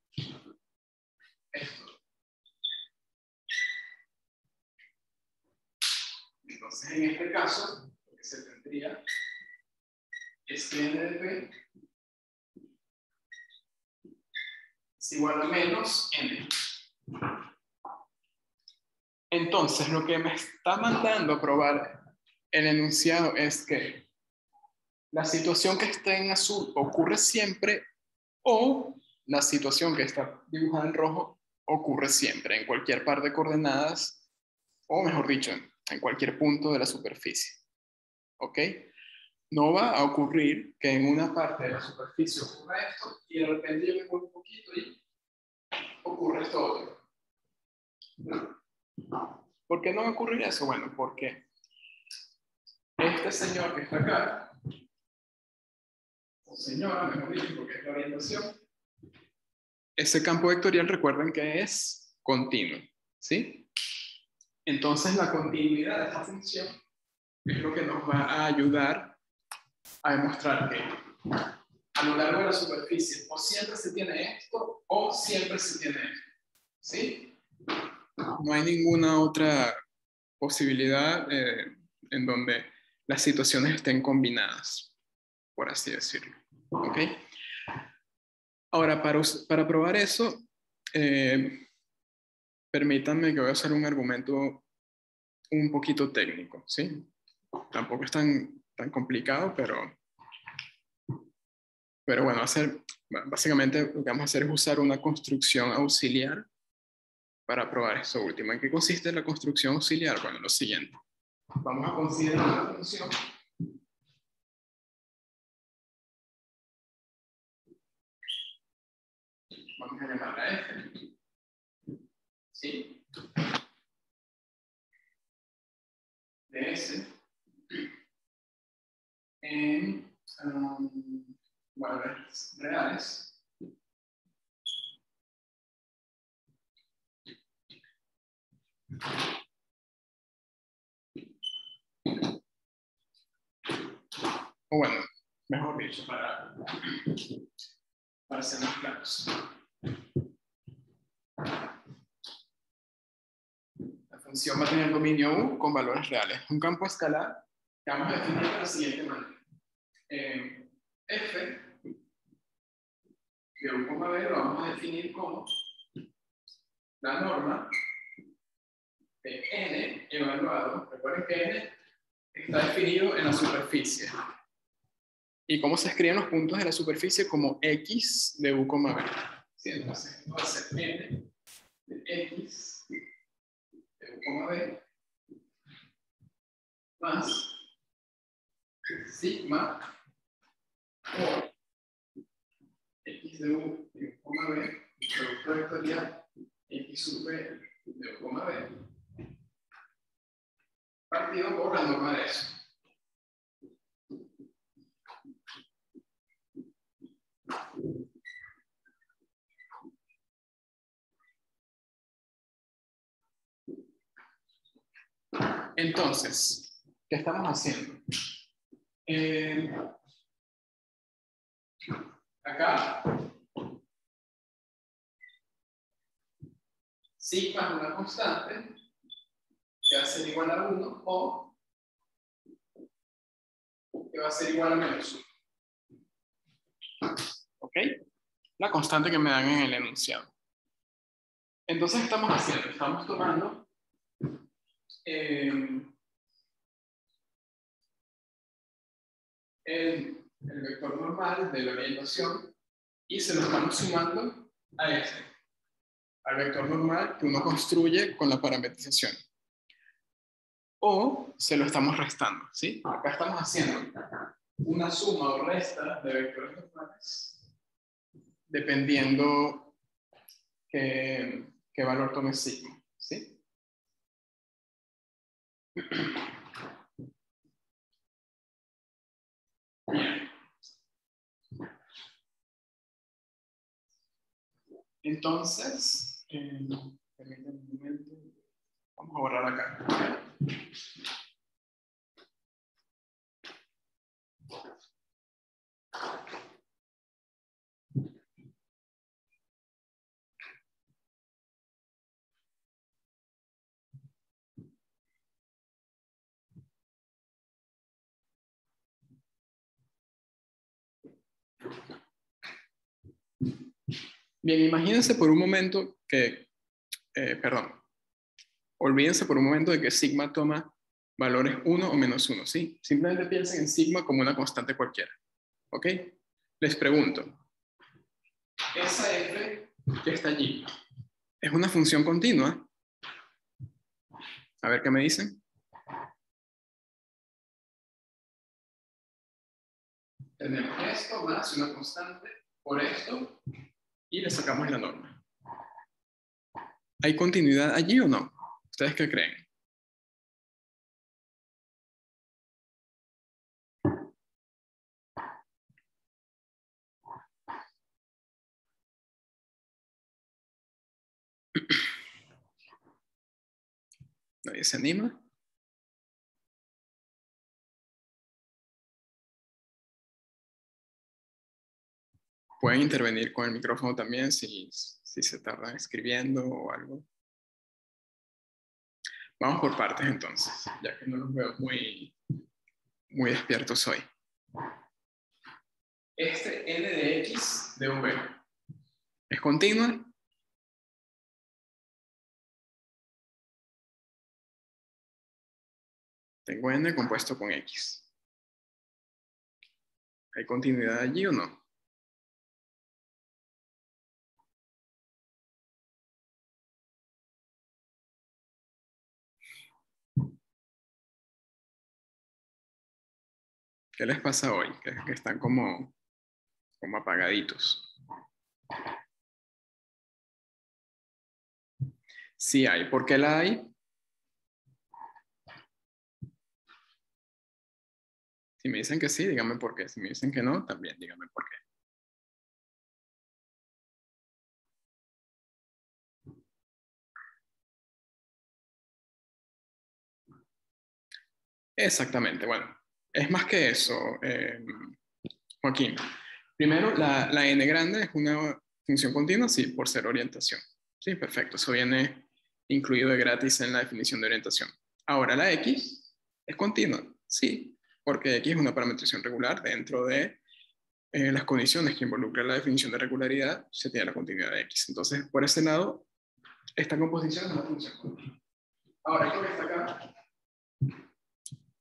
Entonces, en este caso, lo que se tendría es que n de p es igual a menos n. Entonces, lo que me está mandando a probar el enunciado es que la situación que está en azul ocurre siempre o la situación que está dibujada en rojo ocurre siempre en cualquier par de coordenadas o, mejor dicho, en cualquier punto de la superficie. ¿Ok? No va a ocurrir que en una parte de la superficie ocurra esto y de repente yo me muevo un poquito y ocurre esto otro. ¿Por qué no va a ocurrir eso? Bueno, porque este señor que está acá, o señora, mejor dicho, porque es la orientación, ese campo vectorial, recuerden que es continuo, ¿sí? Entonces la continuidad de esta función es lo que nos va a ayudar a demostrar que a lo largo de la superficie o siempre se tiene esto o siempre se tiene esto, ¿sí? No hay ninguna otra posibilidad en donde las situaciones estén combinadas, por así decirlo. ¿Ok? Ahora, para probar eso, permítanme que voy a hacer un argumento un poquito técnico, ¿sí? Tampoco es tan complicado, pero bueno, básicamente lo que vamos a hacer es usar una construcción auxiliar para probar eso último. ¿En qué consiste la construcción auxiliar? Bueno, lo siguiente. Vamos a considerar una función vamos a llamarla f. ¿Sí? De s en valores reales o bueno, mejor dicho, para ser más claros. La función va a tener dominio U con valores reales. Un campo escalar que vamos a definir de la siguiente manera. F de U, B lo vamos a definir como la norma de n evaluado. Recuerden que n está definido en la superficie. ¿Y cómo se escriben los puntos de la superficie? Como x de U, B. Sí, entonces esto va a ser n de x de u, b más sigma por x de u de u, b, producto vectorial x sub b de u, b, partido por la norma de eso. Entonces, ¿qué estamos haciendo? Acá, sigma es una constante que va a ser igual a 1 o que va a ser igual a menos 1. ¿Ok? La constante que me dan en el enunciado. Entonces, ¿qué estamos haciendo? Estamos tomando el vector normal de la orientación y se lo estamos sumando a este, al vector normal que uno construye con la parametrización. O se lo estamos restando, ¿sí? Acá estamos haciendo una suma o resta de vectores normales dependiendo qué valor tome sigma, ¿sí? Bien. Entonces, permítanme un momento. Vamos a borrar acá. Bien, imagínense por un momento que, olvídense por un momento de que sigma toma valores 1 o menos 1, ¿sí? Simplemente piensen en sigma como una constante cualquiera, ¿ok? Les pregunto, esa f que está allí, ¿es una función continua? A ver qué me dicen. Tenemos esto más una constante por esto y le sacamos la norma. ¿Hay continuidad allí o no? ¿Ustedes qué creen? ¿Nadie se anima? Pueden intervenir con el micrófono también si se tardan escribiendo o algo. Vamos por partes entonces, ya que no los veo muy despiertos hoy. Este n de x de v es continua. Tengo n compuesto con x. ¿Hay continuidad allí o no? ¿Qué les pasa hoy? Que están como apagaditos. Sí hay. ¿Por qué la hay? Si me dicen que sí, díganme por qué. Si me dicen que no, también díganme por qué. Exactamente. Bueno, es más que eso, Joaquín. Primero, la n grande es una función continua, sí, por ser orientación. Sí, perfecto. Eso viene incluido de gratis en la definición de orientación. Ahora, la x es continua, sí, porque x es una parametrización regular dentro de las condiciones que involucran la definición de regularidad, se tiene la continuidad de x. Entonces, por ese lado, esta composición es una función continua. Ahora, esto que está acá,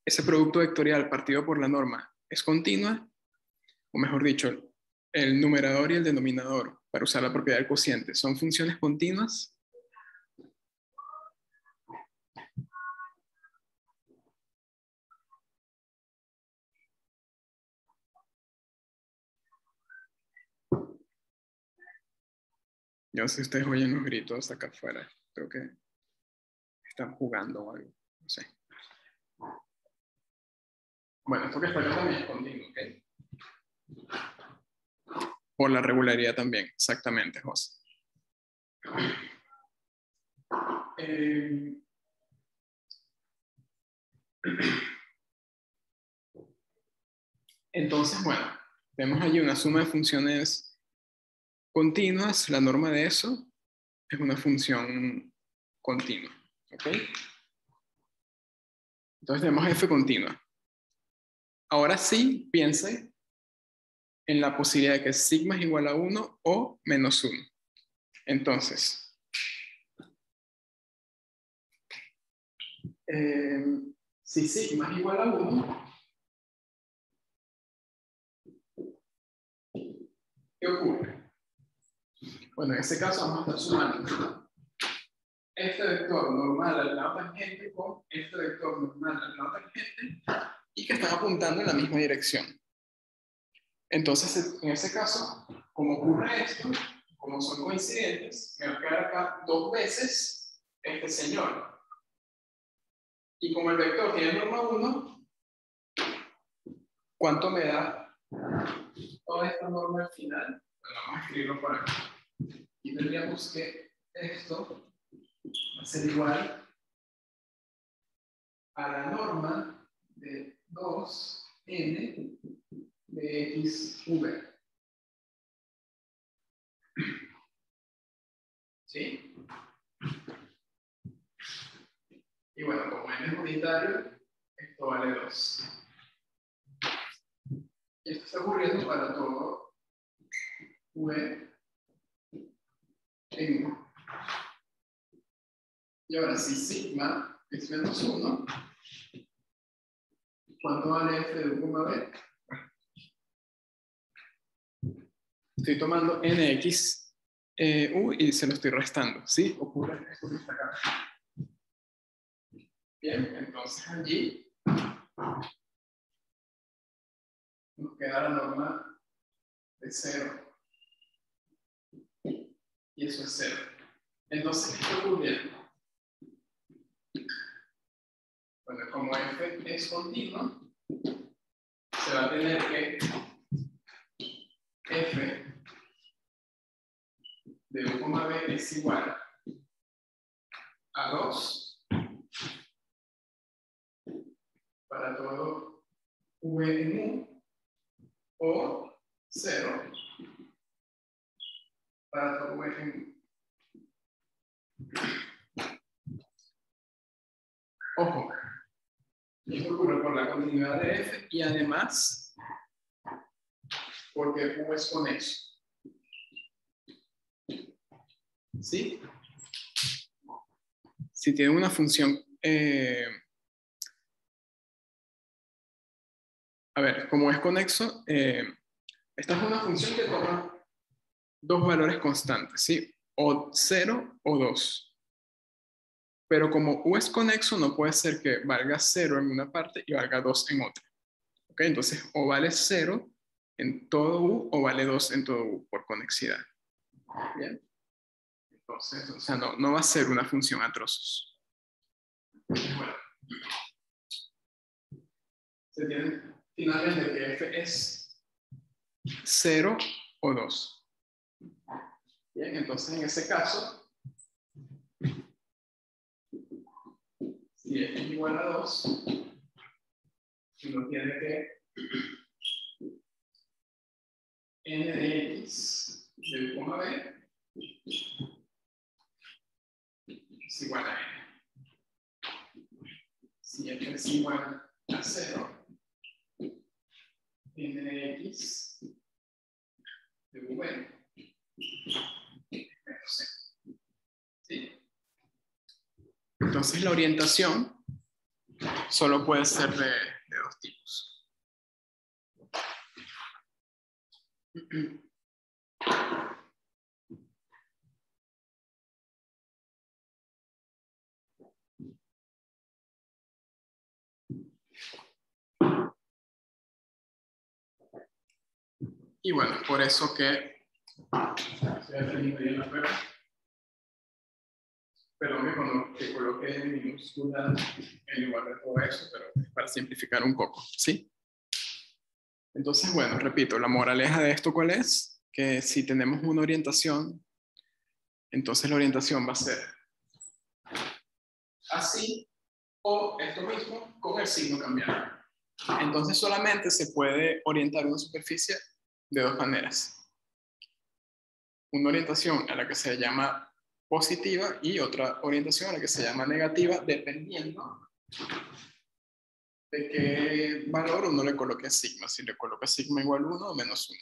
ese producto vectorial partido por la norma, ¿es continua? O mejor dicho, el numerador y el denominador para usar la propiedad del cociente. ¿Son funciones continuas? Yo no sé si ustedes oyen los gritos acá afuera. Creo que están jugando o algo. No sé. Bueno, esto que está acá también es continuo, ¿ok? Por la regularidad también, exactamente, José. Entonces, bueno, vemos allí una suma de funciones continuas. La norma de eso es una función continua, ¿ok? Entonces tenemos f continua. Ahora sí, piense en la posibilidad de que sigma es igual a 1 o menos 1. Entonces, si sigma es igual a 1, ¿qué ocurre? Bueno, en ese caso vamos a estar sumando este vector normal al lado tangente con este vector normal al lado tangente y que están apuntando en la misma dirección. Entonces, en ese caso, como ocurre esto, como son coincidentes, me va a quedar acá 2 veces este señor. Y como el vector tiene norma 1, ¿cuánto me da toda esta norma al final? Bueno, vamos a escribirlo por acá. Y tendríamos que esto va a ser igual a la norma de 2n de xv. ¿Sí? Y bueno, como n es unitario, esto vale 2. Y esto está ocurriendo para todo v en 1. Y ahora, si sigma es menos 1, ¿cuánto vale f de u, b? Estoy tomando nx u y se lo estoy restando, ¿sí? Ocurre esto que está acá. Bien, entonces allí nos queda la norma de 0. Y eso es 0. Entonces, ¿qué está ocurriendo? Bueno, como f es continua, se va a tener que f de u, b es igual a 2 para todo v en u o 0 para todo v en u. Ojo, esto ocurre por la continuidad de f y además porque u es conexo. ¿Sí? Si tiene una función, a ver, como es conexo, esta es una función que toma 2 valores constantes, ¿sí? O 0 o 2. Pero como u es conexo, no puede ser que valga 0 en una parte y valga 2 en otra. ¿Ok? Entonces, o vale 0 en todo u o vale 2 en todo u por conexidad. ¿Bien? Entonces, o sea, no va a ser una función a trozos. Bueno. Se tiene finalmente que f es 0 o 2. Bien, entonces en ese caso, si f es igual a 2, uno tiene que n de x de u, b es igual a n. Si f es igual a 0, n de x de v es menos 0. ¿Sí? Entonces la orientación solo puede ser de 2 tipos. Y bueno, por eso que... Perdón que coloque en minúscula en lugar de todo eso, pero es para simplificar un poco, ¿sí? Entonces, bueno, repito, la moraleja de esto, ¿cuál es? Que si tenemos una orientación, entonces la orientación va a ser así o esto mismo con el signo cambiado. Entonces solamente se puede orientar una superficie de dos maneras. Una orientación a la que se llama positiva y otra orientación a la que se llama negativa, dependiendo de qué valor uno le coloque a sigma. Si le coloca sigma igual 1 o menos 1.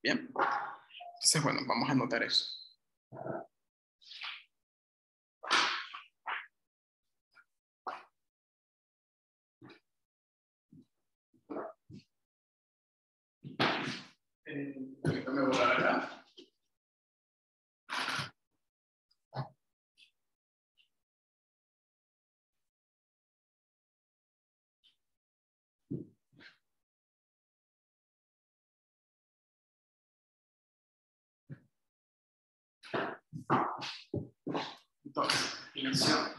Bien. Entonces, bueno, vamos a anotar eso. Permítame borrar acá. Entonces, definición.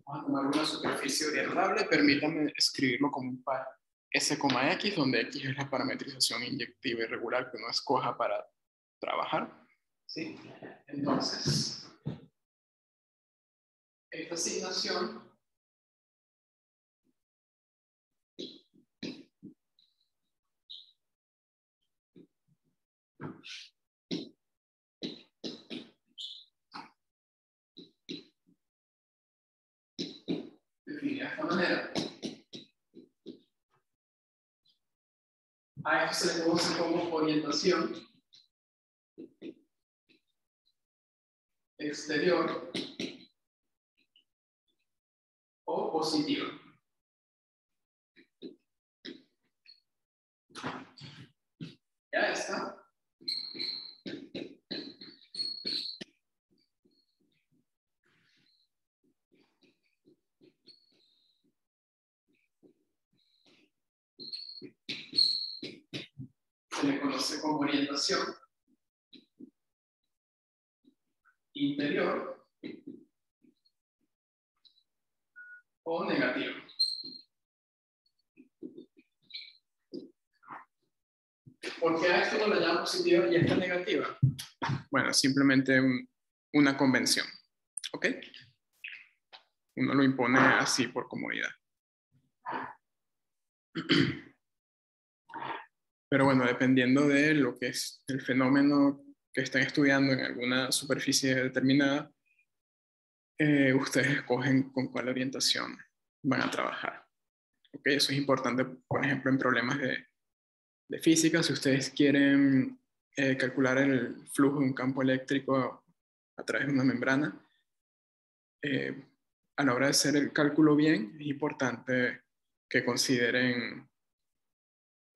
Vamos a tomar una superficie orientable. Permítanme escribirlo como un par S, X, donde X es la parametrización inyectiva irregular que uno escoja para trabajar. ¿Sí? Entonces, esta asignación definida de esta manera. A esto se le conoce como orientación exterior o positiva. Ya está. Se le conoce como orientación interior o negativa. ¿Por qué a esto no lo llaman positiva y a esta negativa? Bueno, simplemente una convención. ¿Ok? Uno lo impone así por comodidad. Pero bueno, dependiendo de lo que es el fenómeno que están estudiando en alguna superficie determinada, ustedes escogen con cuál orientación van a trabajar. ¿Ok? Eso es importante, por ejemplo, en problemas de física. Si ustedes quieren calcular el flujo de un campo eléctrico a través de una membrana, a la hora de hacer el cálculo bien, es importante que consideren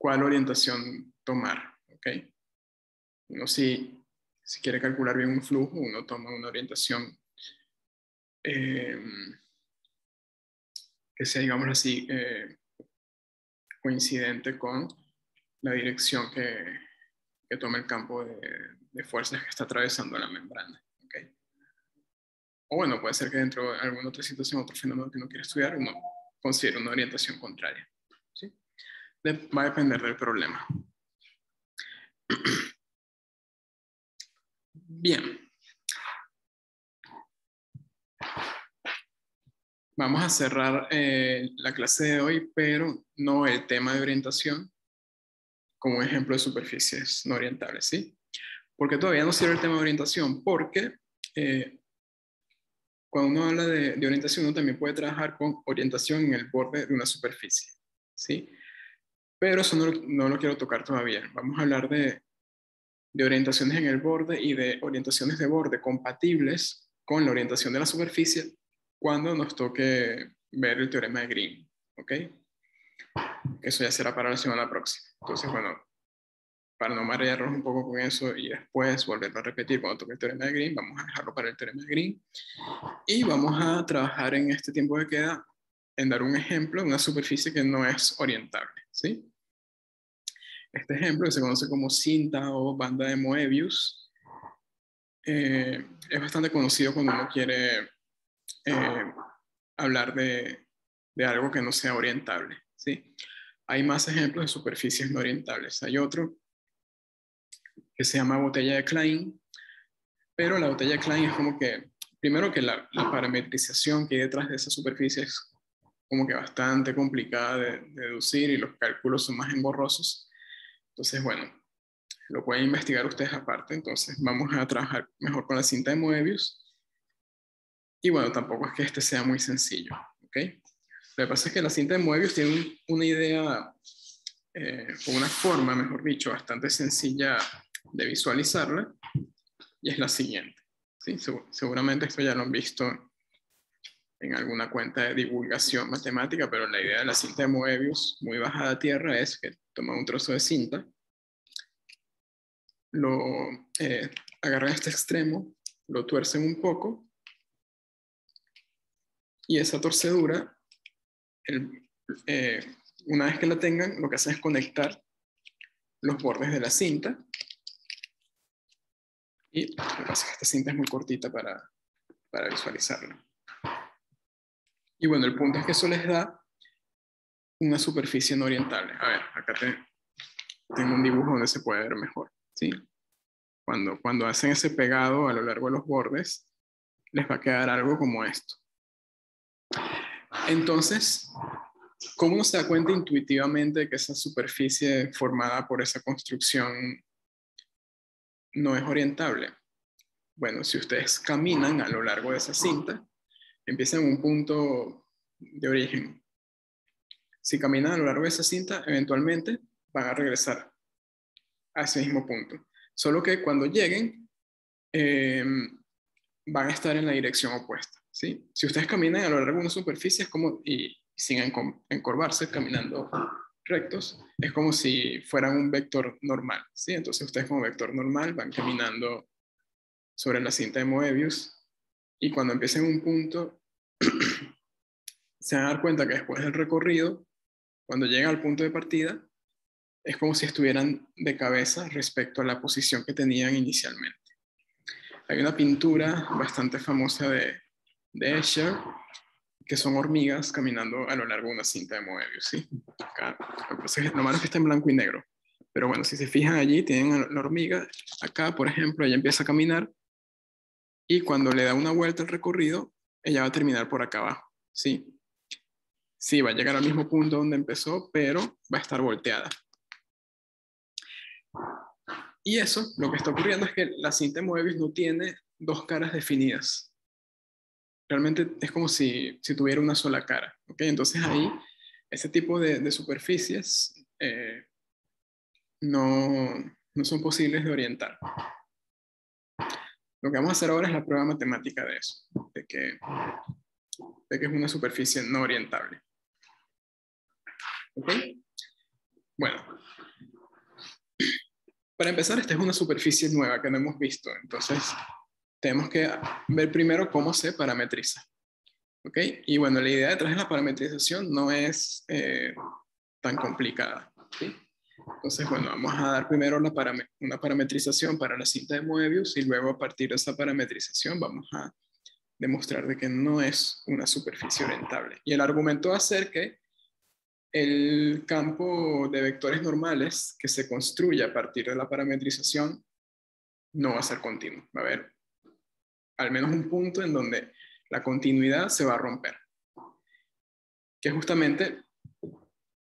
cuál orientación tomar. ¿Ok? Uno si quiere calcular bien un flujo, uno toma una orientación que sea, digamos así, coincidente con la dirección que toma el campo de fuerzas que está atravesando la membrana. ¿Okay? O bueno, puede ser que dentro de alguna otra situación, otro fenómeno que no quiere estudiar, uno considere una orientación contraria. ¿Sí? Va a depender del problema. Bien. Vamos a cerrar la clase de hoy, pero no el tema de orientación como un ejemplo de superficies no orientables, ¿sí? Porque todavía no sirve el tema de orientación, porque cuando uno habla de orientación, uno también puede trabajar con orientación en el borde de una superficie, ¿sí? Pero eso no lo quiero tocar todavía. Vamos a hablar de orientaciones en el borde y de orientaciones de borde compatibles con la orientación de la superficie cuando nos toque ver el teorema de Green, ¿ok? Eso ya será para la semana próxima. Entonces, bueno, para no marearnos un poco con eso y después volverlo a repetir cuando toque el teorema de Green, vamos a dejarlo para el teorema de Green. Y vamos a trabajar en este tiempo que queda en dar un ejemplo de una superficie que no es orientable, ¿sí? Este ejemplo, que se conoce como cinta o banda de Moebius, es bastante conocido cuando uno quiere hablar de algo que no sea orientable, ¿sí? Hay más ejemplos de superficies no orientables. Hay otro que se llama botella de Klein, pero la botella de Klein es como que, primero que la parametrización que hay detrás de esa superficie es como que bastante complicada de deducir y los cálculos son más engorrosos. Entonces, bueno, lo pueden investigar ustedes aparte. Entonces, vamos a trabajar mejor con la cinta de Moebius. Y bueno, tampoco es que este sea muy sencillo, ¿ok? Lo que pasa es que la cinta de Moebius tiene una idea, o una forma, mejor dicho, bastante sencilla de visualizarla, y es la siguiente. ¿Sí? Seguramente esto ya lo han visto en alguna cuenta de divulgación matemática, pero la idea de la cinta de Moebius, muy bajada a tierra, es que toman un trozo de cinta, lo agarran a este extremo, lo tuercen un poco, y esa torcedura, eh, una vez que la tengan, lo que hacen es conectar los bordes de la cinta. Y lo que pasa es que esta cinta es muy cortita para visualizarla. Y bueno, el punto es que eso les da una superficie no orientable. A ver, acá tengo un dibujo donde se puede ver mejor, ¿sí? Cuando hacen ese pegado a lo largo de los bordes, les va a quedar algo como esto. Entonces, ¿cómo uno se da cuenta intuitivamente de que esa superficie formada por esa construcción no es orientable? Bueno, si ustedes caminan a lo largo de esa cinta, empiezan en un punto de origen. Si caminan a lo largo de esa cinta, eventualmente van a regresar a ese mismo punto. Solo que cuando lleguen, van a estar en la dirección opuesta, ¿sí? Si ustedes caminan a lo largo de una superficie es como, y sin encorvarse, caminando rectos, es como si fueran un vector normal, ¿sí? Entonces ustedes como vector normal van caminando sobre la cinta de Moebius, y cuando empiecen un punto, se van a dar cuenta que después del recorrido, cuando llegan al punto de partida, es como si estuvieran de cabeza respecto a la posición que tenían inicialmente. Hay una pintura bastante famosa de Escher, que son hormigas caminando a lo largo de una cinta de Moebius, ¿sí? Acá, lo malo es que está en blanco y negro. Pero bueno, si se fijan allí, tienen la hormiga. Acá, por ejemplo, ella empieza a caminar y cuando le da una vuelta al recorrido, ella va a terminar por acá abajo, ¿sí? Sí, va a llegar al mismo punto donde empezó, pero va a estar volteada. Y eso, lo que está ocurriendo es que la cinta de Moebius no tiene dos caras definidas. Realmente es como si tuviera una sola cara, ¿ok? Entonces ahí, ese tipo de superficies no son posibles de orientar. Lo que vamos a hacer ahora es la prueba matemática de eso, de que es una superficie no orientable. ¿Ok? Bueno, para empezar, esta es una superficie nueva que no hemos visto, entonces tenemos que ver primero cómo se parametriza. ¿Ok? Y bueno, la idea detrás de la parametrización no es tan complicada. ¿Sí? Entonces, bueno, vamos a dar primero una parametrización para la cinta de Moebius y luego a partir de esa parametrización vamos a demostrar de que no es una superficie orientable. Y el argumento va a ser que el campo de vectores normales que se construye a partir de la parametrización no va a ser continuo. Va a haber al menos un punto en donde la continuidad se va a romper, que es justamente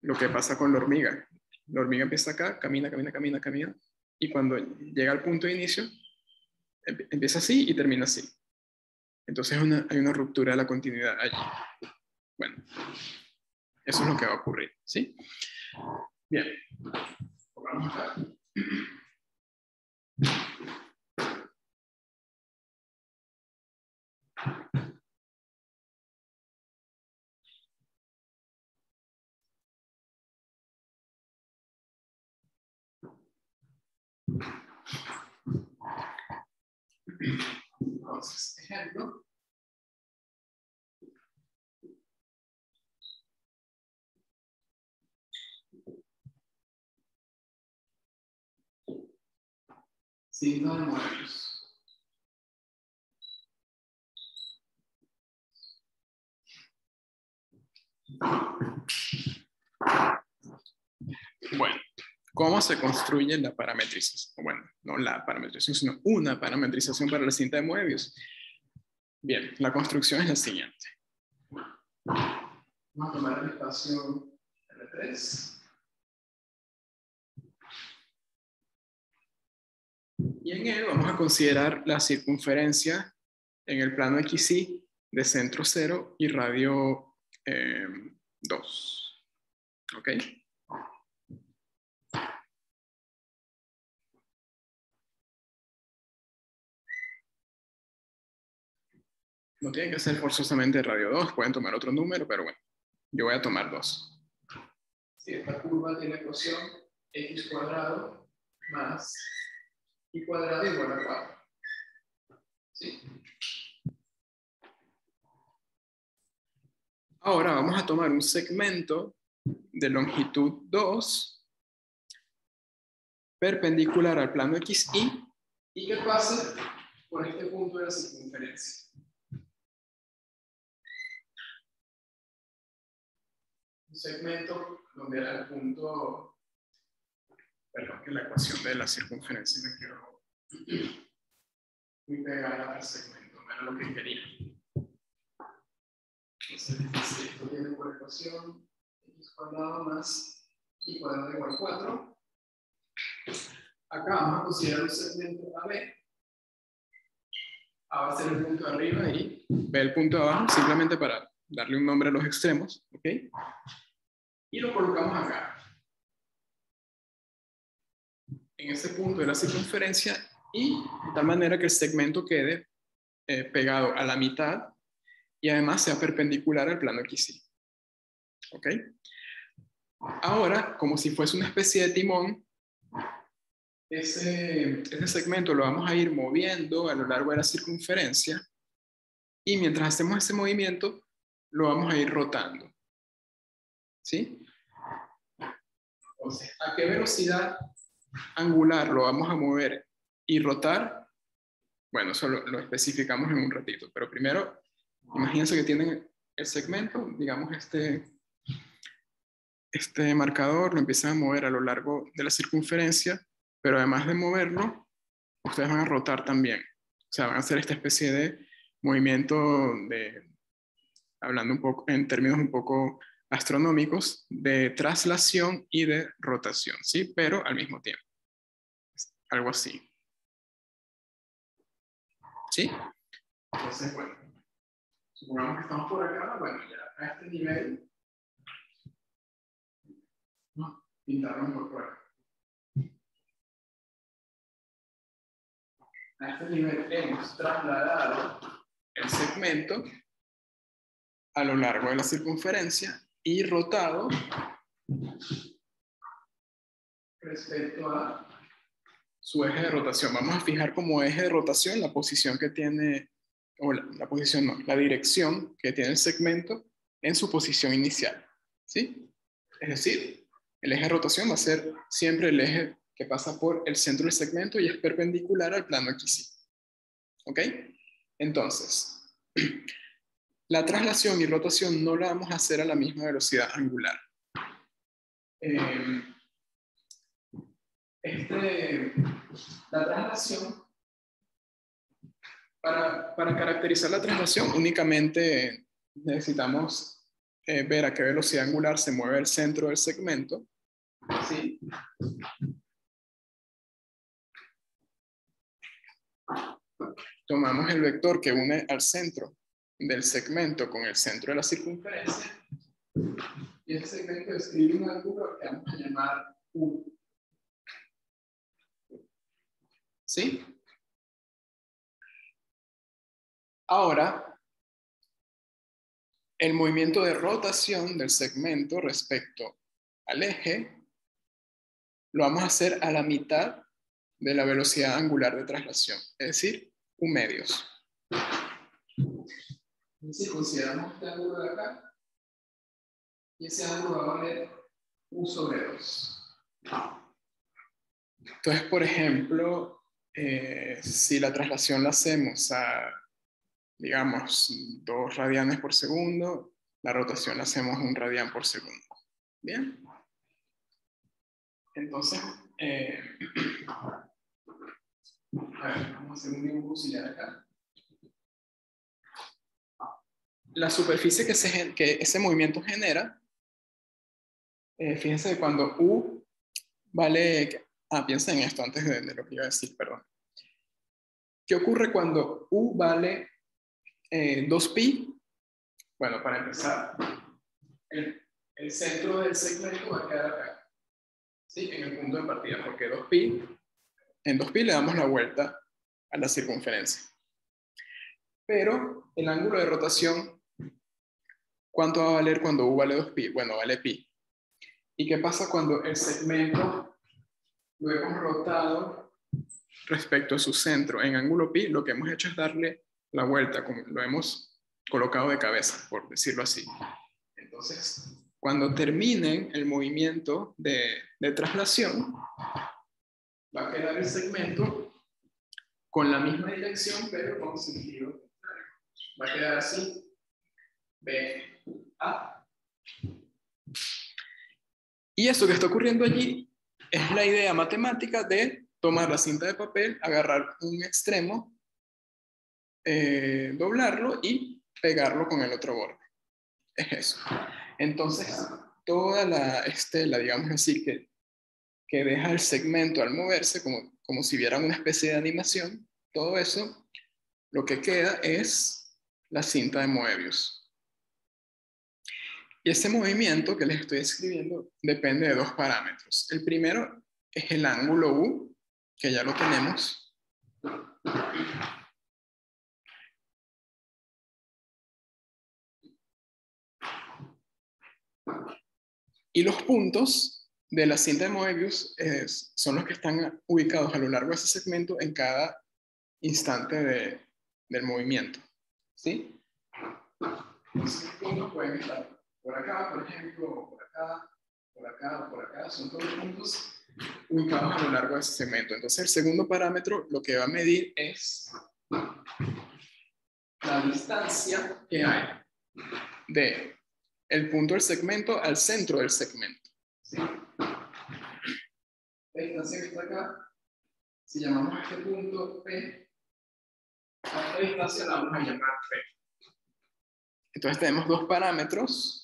lo que pasa con la hormiga. La hormiga empieza acá, camina, camina, camina, camina, y cuando llega al punto de inicio, empieza así y termina así. Entonces hay una ruptura de la continuidad allí. Bueno, eso es lo que va a ocurrir, ¿sí? Bien. Vamos a... Entonces, ejemplo. Signo de modelos. Bueno, ¿cómo se construye la parametrización? Bueno, no la parametrización, sino una parametrización para la cinta de Moebius. Bien, la construcción es la siguiente. Vamos a tomar el espacio R3. Y en él vamos a considerar la circunferencia en el plano XY de centro 0 y radio 2. ¿Ok? No tienen que ser forzosamente radio 2, pueden tomar otro número, pero bueno, yo voy a tomar 2. Si esta curva tiene ecuación x cuadrado más y cuadrado igual a 4. ¿Sí? Ahora vamos a tomar un segmento de longitud 2 perpendicular al plano XY y que pase por este punto de la circunferencia. Un segmento donde era el punto, perdón, que la ecuación de la circunferencia me quedó muy pegada al segmento, no era lo que quería. Entonces, esto tiene por ecuación x cuadrado más y cuadrado igual a 4. Acá vamos a considerar un segmento AB. A va a ser el punto de arriba y B el punto de abajo, simplemente para darle un nombre a los extremos, ¿ok? Y lo colocamos acá, en ese punto de la circunferencia, y de tal manera que el segmento quede pegado a la mitad y además sea perpendicular al plano XY. ¿Ok? Ahora, como si fuese una especie de timón, ese segmento lo vamos a ir moviendo a lo largo de la circunferencia y mientras hacemos ese movimiento, lo vamos a ir rotando. ¿Sí? Entonces, ¿a qué velocidad angular lo vamos a mover y rotar? Bueno, eso lo especificamos en un ratito, pero primero, imagínense que tienen el segmento, digamos este marcador, lo empiezan a mover a lo largo de la circunferencia, pero además de moverlo, ustedes van a rotar también. O sea, van a hacer esta especie de movimiento hablando un poco, en términos un poco astronómicos, de traslación y de rotación, ¿sí? Pero al mismo tiempo. Algo así. ¿Sí? Entonces, bueno, supongamos que estamos por acá, bueno, ya a este nivel, ¿no? Pintarlo un poco acá. A este nivel hemos trasladado el segmento a lo largo de la circunferencia y rotado respecto a su eje de rotación. Vamos a fijar como eje de rotación la posición que tiene, o la posición no, la dirección que tiene el segmento en su posición inicial. ¿Sí? Es decir, el eje de rotación va a ser siempre el eje que pasa por el centro del segmento y es perpendicular al plano XY. ¿Ok? Entonces, la traslación y rotación no la vamos a hacer a la misma velocidad angular. La traslación, para caracterizar la traslación, únicamente necesitamos ver a qué velocidad angular se mueve el centro del segmento. ¿Sí? Tomamos el vector que une al centro del segmento con el centro de la circunferencia y el segmento describe un ángulo que vamos a llamar U. ¿Sí? Ahora, el movimiento de rotación del segmento respecto al eje lo vamos a hacer a la mitad de la velocidad angular de traslación. Es decir, U medios. Y si consideramos este ángulo de acá, y ese ángulo va a valer U sobre 2. Entonces, por ejemplo, si la traslación la hacemos a, digamos, 2 radianes por segundo, la rotación la hacemos 1 radián por segundo. ¿Bien? Entonces, a ver, vamos a hacer un dibujo auxiliar acá. La superficie que ese movimiento genera, fíjense que cuando U vale... piensa en esto antes de lo que iba a decir, perdón. ¿Qué ocurre cuando U vale 2pi? Bueno, para empezar, el centro del segmento va a quedar acá, ¿sí? En el punto de partida, porque 2pi, en 2pi le damos la vuelta a la circunferencia. Pero el ángulo de rotación, ¿cuánto va a valer cuando U vale 2pi? Bueno, vale pi. ¿Y qué pasa cuando el segmento lo hemos rotado respecto a su centro en ángulo pi? Lo que hemos hecho es darle la vuelta, como lo hemos colocado de cabeza, por decirlo así. Entonces, cuando terminen el movimiento de traslación, va a quedar el segmento con la misma dirección, pero con sentido contrario. Va a quedar así, B, A. Y eso que está ocurriendo allí es la idea matemática de tomar la cinta de papel, agarrar un extremo, doblarlo y pegarlo con el otro borde. Es eso. Entonces, toda la estela, digamos así, que deja el segmento al moverse, como si viera una especie de animación, todo eso, lo que queda es la cinta de Moebius. Y ese movimiento que les estoy escribiendo depende de 2 parámetros. El primero es el ángulo U, que ya lo tenemos. Y los puntos de la cinta de Moebius son los que están ubicados a lo largo de ese segmento en cada instante del movimiento. ¿Sí? Entonces, los puntos pueden estar por acá, por ejemplo, por acá, por acá, por acá. Son todos puntos ubicados a lo largo de ese segmento. Entonces, el segundo parámetro lo que va a medir es la distancia que hay de el punto del segmento al centro del segmento. ¿Sí? La distancia que está acá, si llamamos a este punto P, a esta distancia la vamos a llamar P. Entonces tenemos 2 parámetros.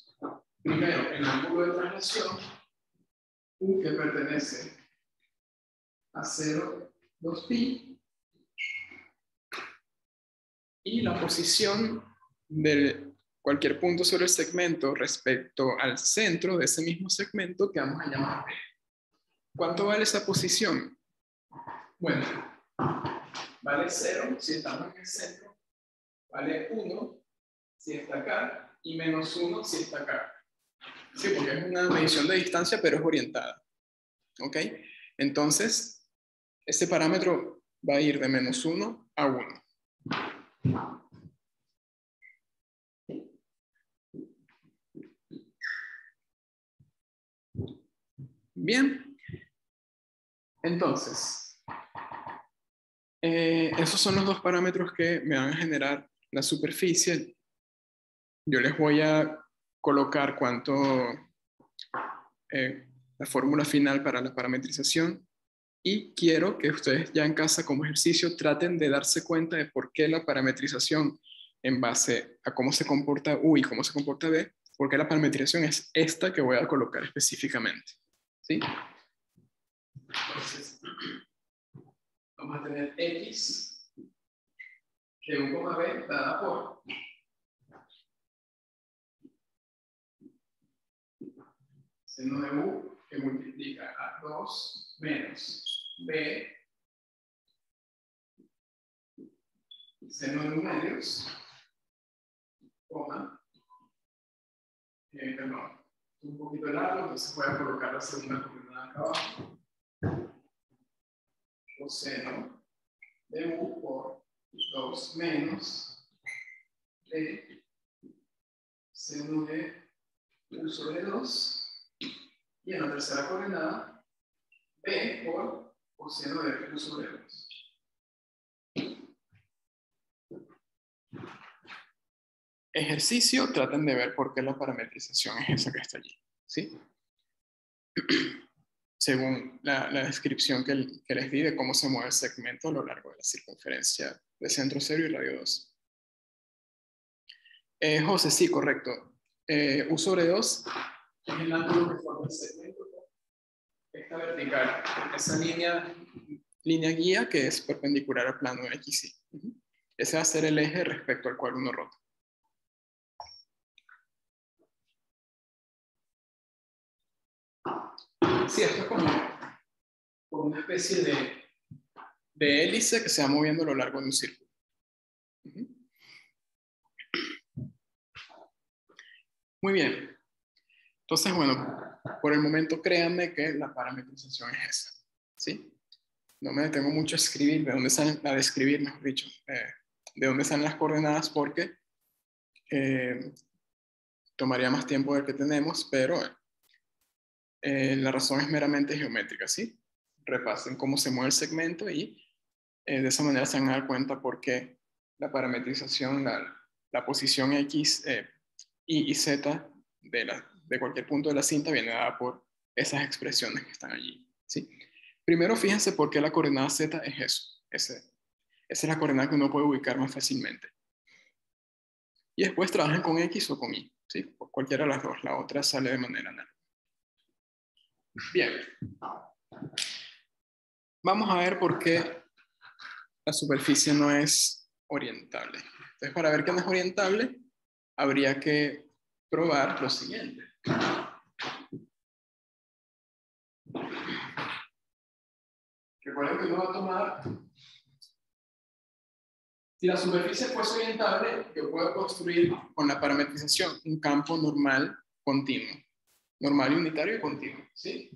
Primero, el ángulo de traslación, U, que pertenece a 0,2pi, y la posición de cualquier punto sobre el segmento respecto al centro de ese mismo segmento que vamos a llamar P. ¿Cuánto vale esa posición? Bueno, vale 0 si estamos en el centro, vale 1 si está acá y menos 1 si está acá. Sí, porque es una medición de distancia, pero es orientada. ¿Ok? Entonces, ese parámetro va a ir de menos 1 a 1. Bien. Entonces, esos son los 2 parámetros que me van a generar la superficie. Yo les voy a colocar la fórmula final para la parametrización, y quiero que ustedes ya en casa como ejercicio traten de darse cuenta de por qué la parametrización en base a cómo se comporta U y cómo se comporta B, por qué la parametrización es esta que voy a colocar específicamente. ¿Sí? Entonces, vamos a tener X de U, B dada por seno de U que multiplica a 2 menos B seno de U medios, coma, perdón, un poquito largo, entonces voy a colocar la segunda coordenada acá abajo. Coseno de U por 2 menos B seno de U sobre 2. Y en la tercera coordenada, B por coseno de U sobre 2. Ejercicio, traten de ver por qué la parametrización es esa que está allí, ¿sí? Según la descripción que les di de cómo se mueve el segmento a lo largo de la circunferencia de centro 0 y radio 2. José, sí, correcto. U sobre 2 es el ángulo que forma el segmento. Esta vertical, esa línea guía que es perpendicular al plano XY. Ese va a ser el eje respecto al cual uno rota. Sí, esto es como una especie de hélice que se va moviendo a lo largo de un círculo. Muy bien. Entonces, bueno, por el momento créanme que la parametrización es esa. ¿Sí? No me detengo mucho a escribir, a describir, mejor dicho, de dónde salen las coordenadas porque tomaría más tiempo del que tenemos, pero la razón es meramente geométrica, ¿sí? Repasen cómo se mueve el segmento y de esa manera se van a dar cuenta por qué la parametrización, la posición X, Y y Z de cualquier punto de la cinta viene dada por esas expresiones que están allí, ¿sí? Primero fíjense por qué la coordenada Z es eso. Esa es la coordenada que uno puede ubicar más fácilmente. Y después trabajen con X o con Y, ¿sí? Por cualquiera de las dos. La otra sale de manera análoga. Bien. Vamos a ver por qué la superficie no es orientable. Entonces, para ver que no es orientable, habría que probar lo siguiente. Recuerden que uno va a tomar... Si la superficie fuese orientable, yo puedo construir con la parametrización un campo normal continuo. Normal y unitario y continuo, ¿sí?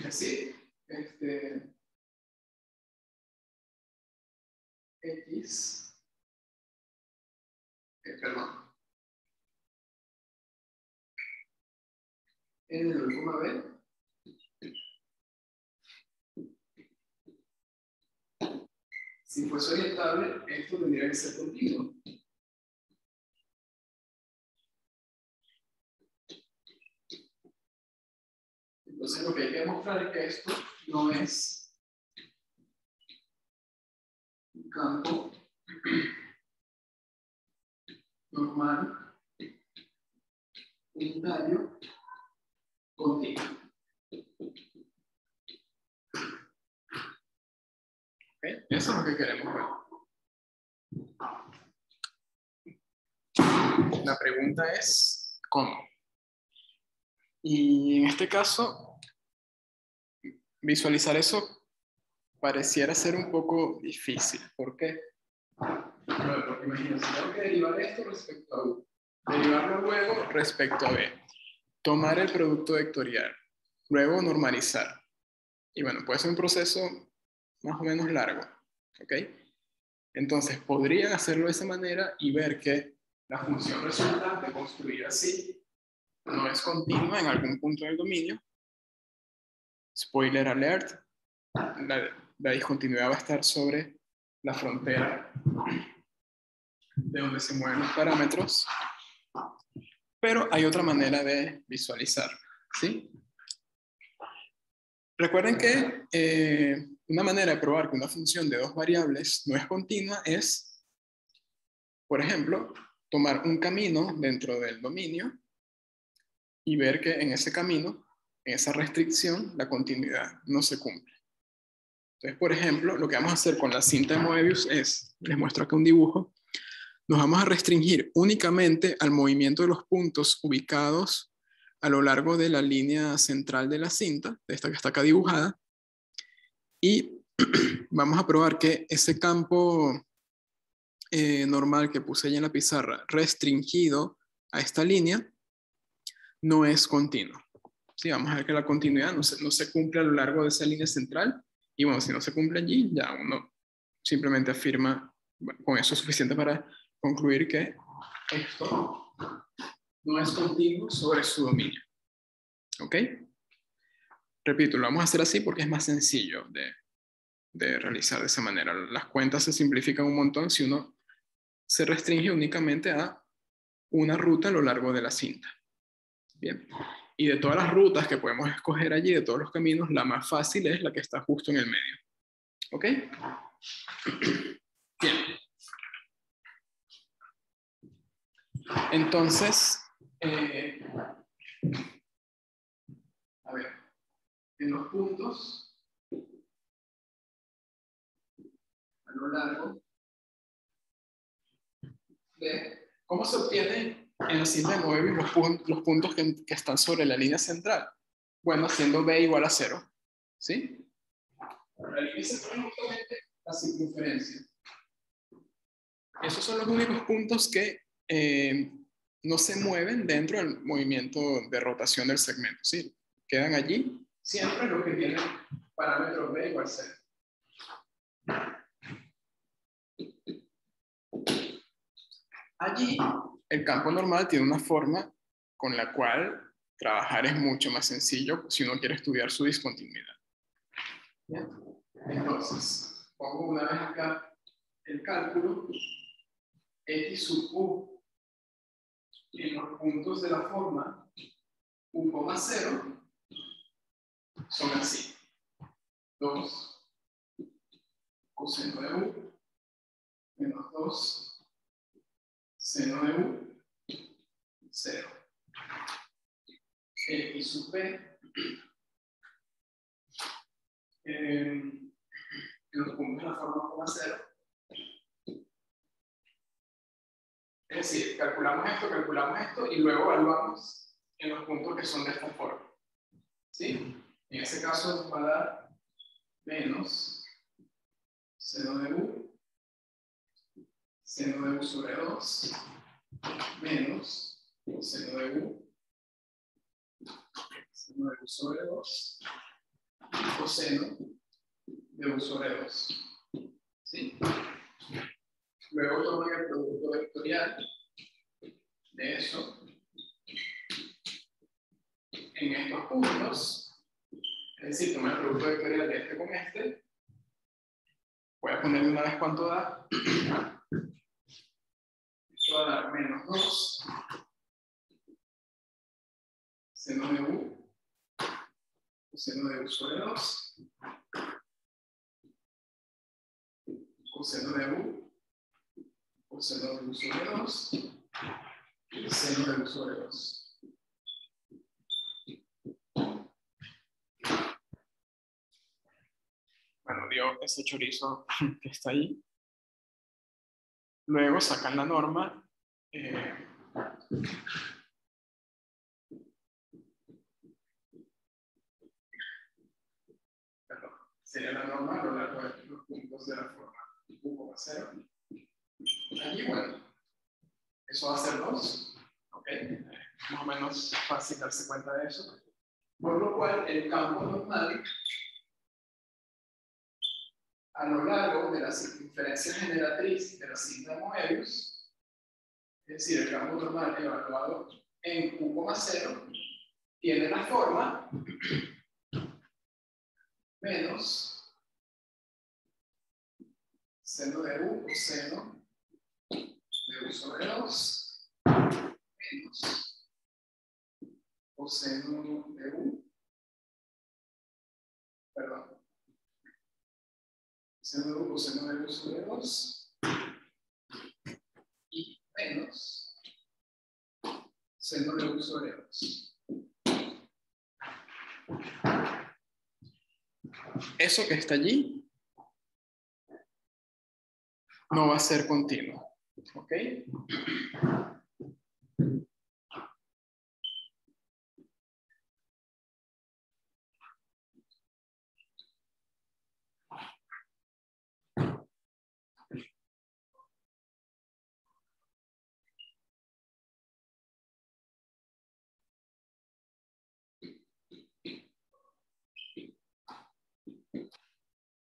Así, X, perdón, en el 1,b si fuese orientable, esto tendría que ser continuo. Entonces lo que hay que demostrar es que esto no es un campo normal, unitario, continuo. ¿Okay? Eso es lo que queremos ver. La pregunta es, ¿cómo? Y en este caso, visualizar eso pareciera ser un poco difícil. ¿Por qué? Bueno, porque imagínense, tengo que derivar esto respecto a U. Derivarlo luego respecto a B. Tomar el producto vectorial. Luego normalizar. Y bueno, puede ser un proceso más o menos largo. ¿Ok? Entonces, podrían hacerlo de esa manera y ver que la función resultante construida así no es continua en algún punto del dominio. Spoiler alert, la discontinuidad va a estar sobre la frontera de donde se mueven los parámetros, pero hay otra manera de visualizar, ¿sí? Recuerden que una manera de probar que una función de dos variables no es continua es, por ejemplo, tomar un camino dentro del dominio y ver que en ese camino, en esa restricción, la continuidad no se cumple. Entonces, por ejemplo, lo que vamos a hacer con la cinta de Moebius es, les muestro acá un dibujo, nos vamos a restringir únicamente al movimiento de los puntos ubicados a lo largo de la línea central de la cinta, de esta que está acá dibujada, y vamos a probar que ese campo normal que puse ahí en la pizarra, restringido a esta línea, no es continuo. Sí, vamos a ver que la continuidad no se cumple a lo largo de esa línea central, y bueno, si no se cumple allí, ya uno simplemente afirma, bueno, con eso es suficiente para concluir que esto no es continuo sobre su dominio. ¿Ok? Repito, lo vamos a hacer así porque es más sencillo de realizar de esa manera. Las cuentas se simplifican un montón si uno se restringe únicamente a una ruta a lo largo de la cinta. Bien. Y de todas las rutas que podemos escoger allí, de todos los caminos, la más fácil es la que está justo en el medio. ¿Ok? Bien. Entonces, a ver, en los puntos a lo largo de cómo se obtiene en la cinta de Moebius los puntos que están sobre la línea central. Bueno, haciendo B igual a 0. ¿Sí? La línea central es justamente la circunferencia. Esos son los únicos puntos que no se mueven dentro del movimiento de rotación del segmento. ¿Sí? Quedan allí siempre los que tienen parámetro B igual a 0. Allí, el campo normal tiene una forma con la cual trabajar es mucho más sencillo si uno quiere estudiar su discontinuidad. ¿Bien? Entonces, pongo una vez acá el cálculo. X sub U en los puntos de la forma U, 0 son así. 2 coseno de U menos 2 seno de U, 0. X sub P en los puntos de la forma U, 0. Es decir, calculamos esto y luego evaluamos en los puntos que son de esta forma. ¿Sí? En ese caso nos va a dar menos seno de U sobre 2 menos seno de U sobre 2 coseno de U sobre 2. ¿Sí? Luego toman el producto vectorial de eso en estos puntos, es decir, toman el producto vectorial de este con este. Voy a ponerle una vez cuánto da. Esto va a dar menos 2 seno de U coseno de U sobre 2 coseno de U coseno de U sobre 2 seno de U sobre 2. Bueno, dio ese chorizo que está ahí. Luego sacan la norma. Perdón, sería la norma a lo largo de los puntos de la forma U, 0. Allí, bueno, eso va a ser 2. ¿Ok? Más o menos fácil darse cuenta de eso. Por lo cual, el campo normal a lo largo de la circunferencia generatriz de la cinta de Moebius, es decir, el campo normal evaluado en U, 0, tiene la forma menos seno de U coseno de U sobre 2 menos coseno de U, perdón, seno de U coseno de U sobre 2 y menos seno de U sobre 2. Eso que está allí no va a ser continuo. ¿Ok?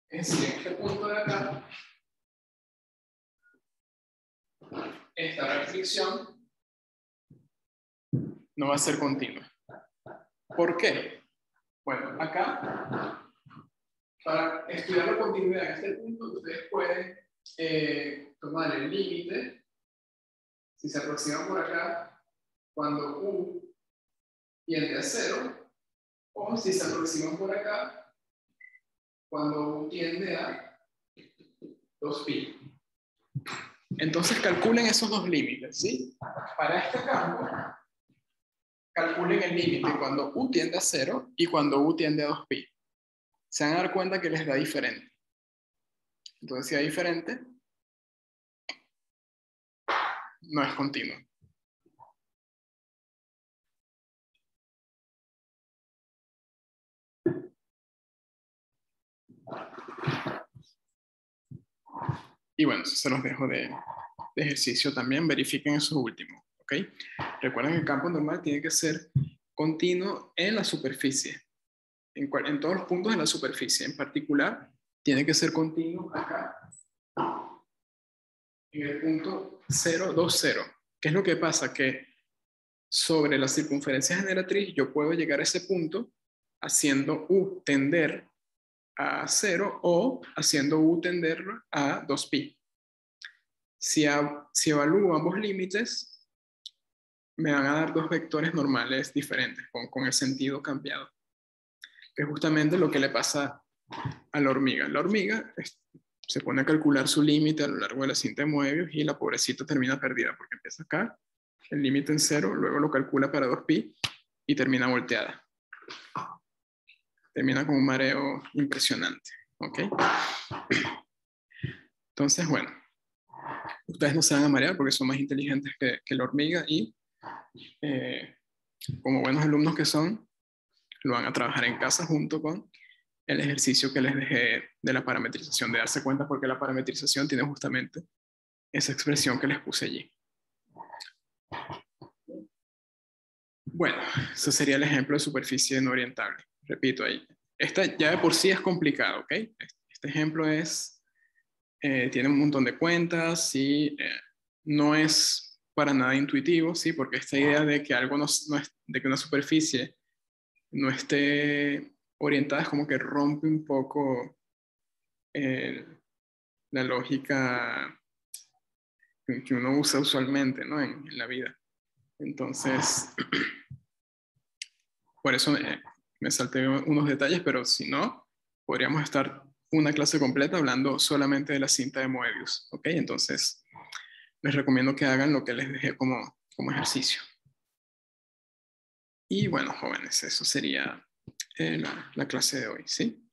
Es decir, en este punto de acá esta restricción no va a ser continua. ¿Por qué? Bueno, acá, para estudiar la continuidad en este punto, ustedes pueden tomar el límite, si se aproximan por acá, cuando U tiende a 0, o si se aproximan por acá, cuando U tiende a 2pi. Entonces calculen esos dos límites, ¿sí? Para este campo, calculen el límite cuando U tiende a 0 y cuando U tiende a 2pi. Se van a dar cuenta que les da diferente. Entonces, si da diferente, no es continuo. Y bueno, se los dejo de ejercicio también. Verifiquen eso último, ¿ok? Recuerden que el campo normal tiene que ser continuo en la superficie. En todos los puntos de la superficie. En particular, tiene que ser continuo acá. En el punto 0, 2, 0. ¿Qué es lo que pasa? Que sobre la circunferencia generatriz yo puedo llegar a ese punto haciendo U tender a 0 o haciendo U tender a 2pi. Si evalúo ambos límites, me van a dar dos vectores normales diferentes, con el sentido cambiado. Que es justamente lo que le pasa a la hormiga. La hormiga se pone a calcular su límite a lo largo de la cinta de Moebius y la pobrecita termina perdida porque empieza acá, el límite en 0, luego lo calcula para 2pi y termina volteada. Termina con un mareo impresionante. ¿Ok? Entonces, bueno, ustedes no se van a marear porque son más inteligentes que la hormiga y como buenos alumnos que son, lo van a trabajar en casa junto con el ejercicio que les dejé de la parametrización, de darse cuenta porque la parametrización tiene justamente esa expresión que les puse allí. Bueno, ese sería el ejemplo de superficie no orientable. Repito ahí. Esta ya de por sí es complicado, ¿ok? Este ejemplo tiene un montón de cuentas y no es para nada intuitivo, ¿sí? Porque esta idea de que algo de que una superficie no esté orientada es como que rompe un poco la lógica que uno usa usualmente, ¿no? en la vida. Entonces, por eso me salté unos detalles, pero si no, podríamos estar una clase completa hablando solamente de la cinta de Moebius, ¿ok? Entonces, les recomiendo que hagan lo que les dejé como ejercicio. Y bueno, jóvenes, eso sería la clase de hoy, ¿sí?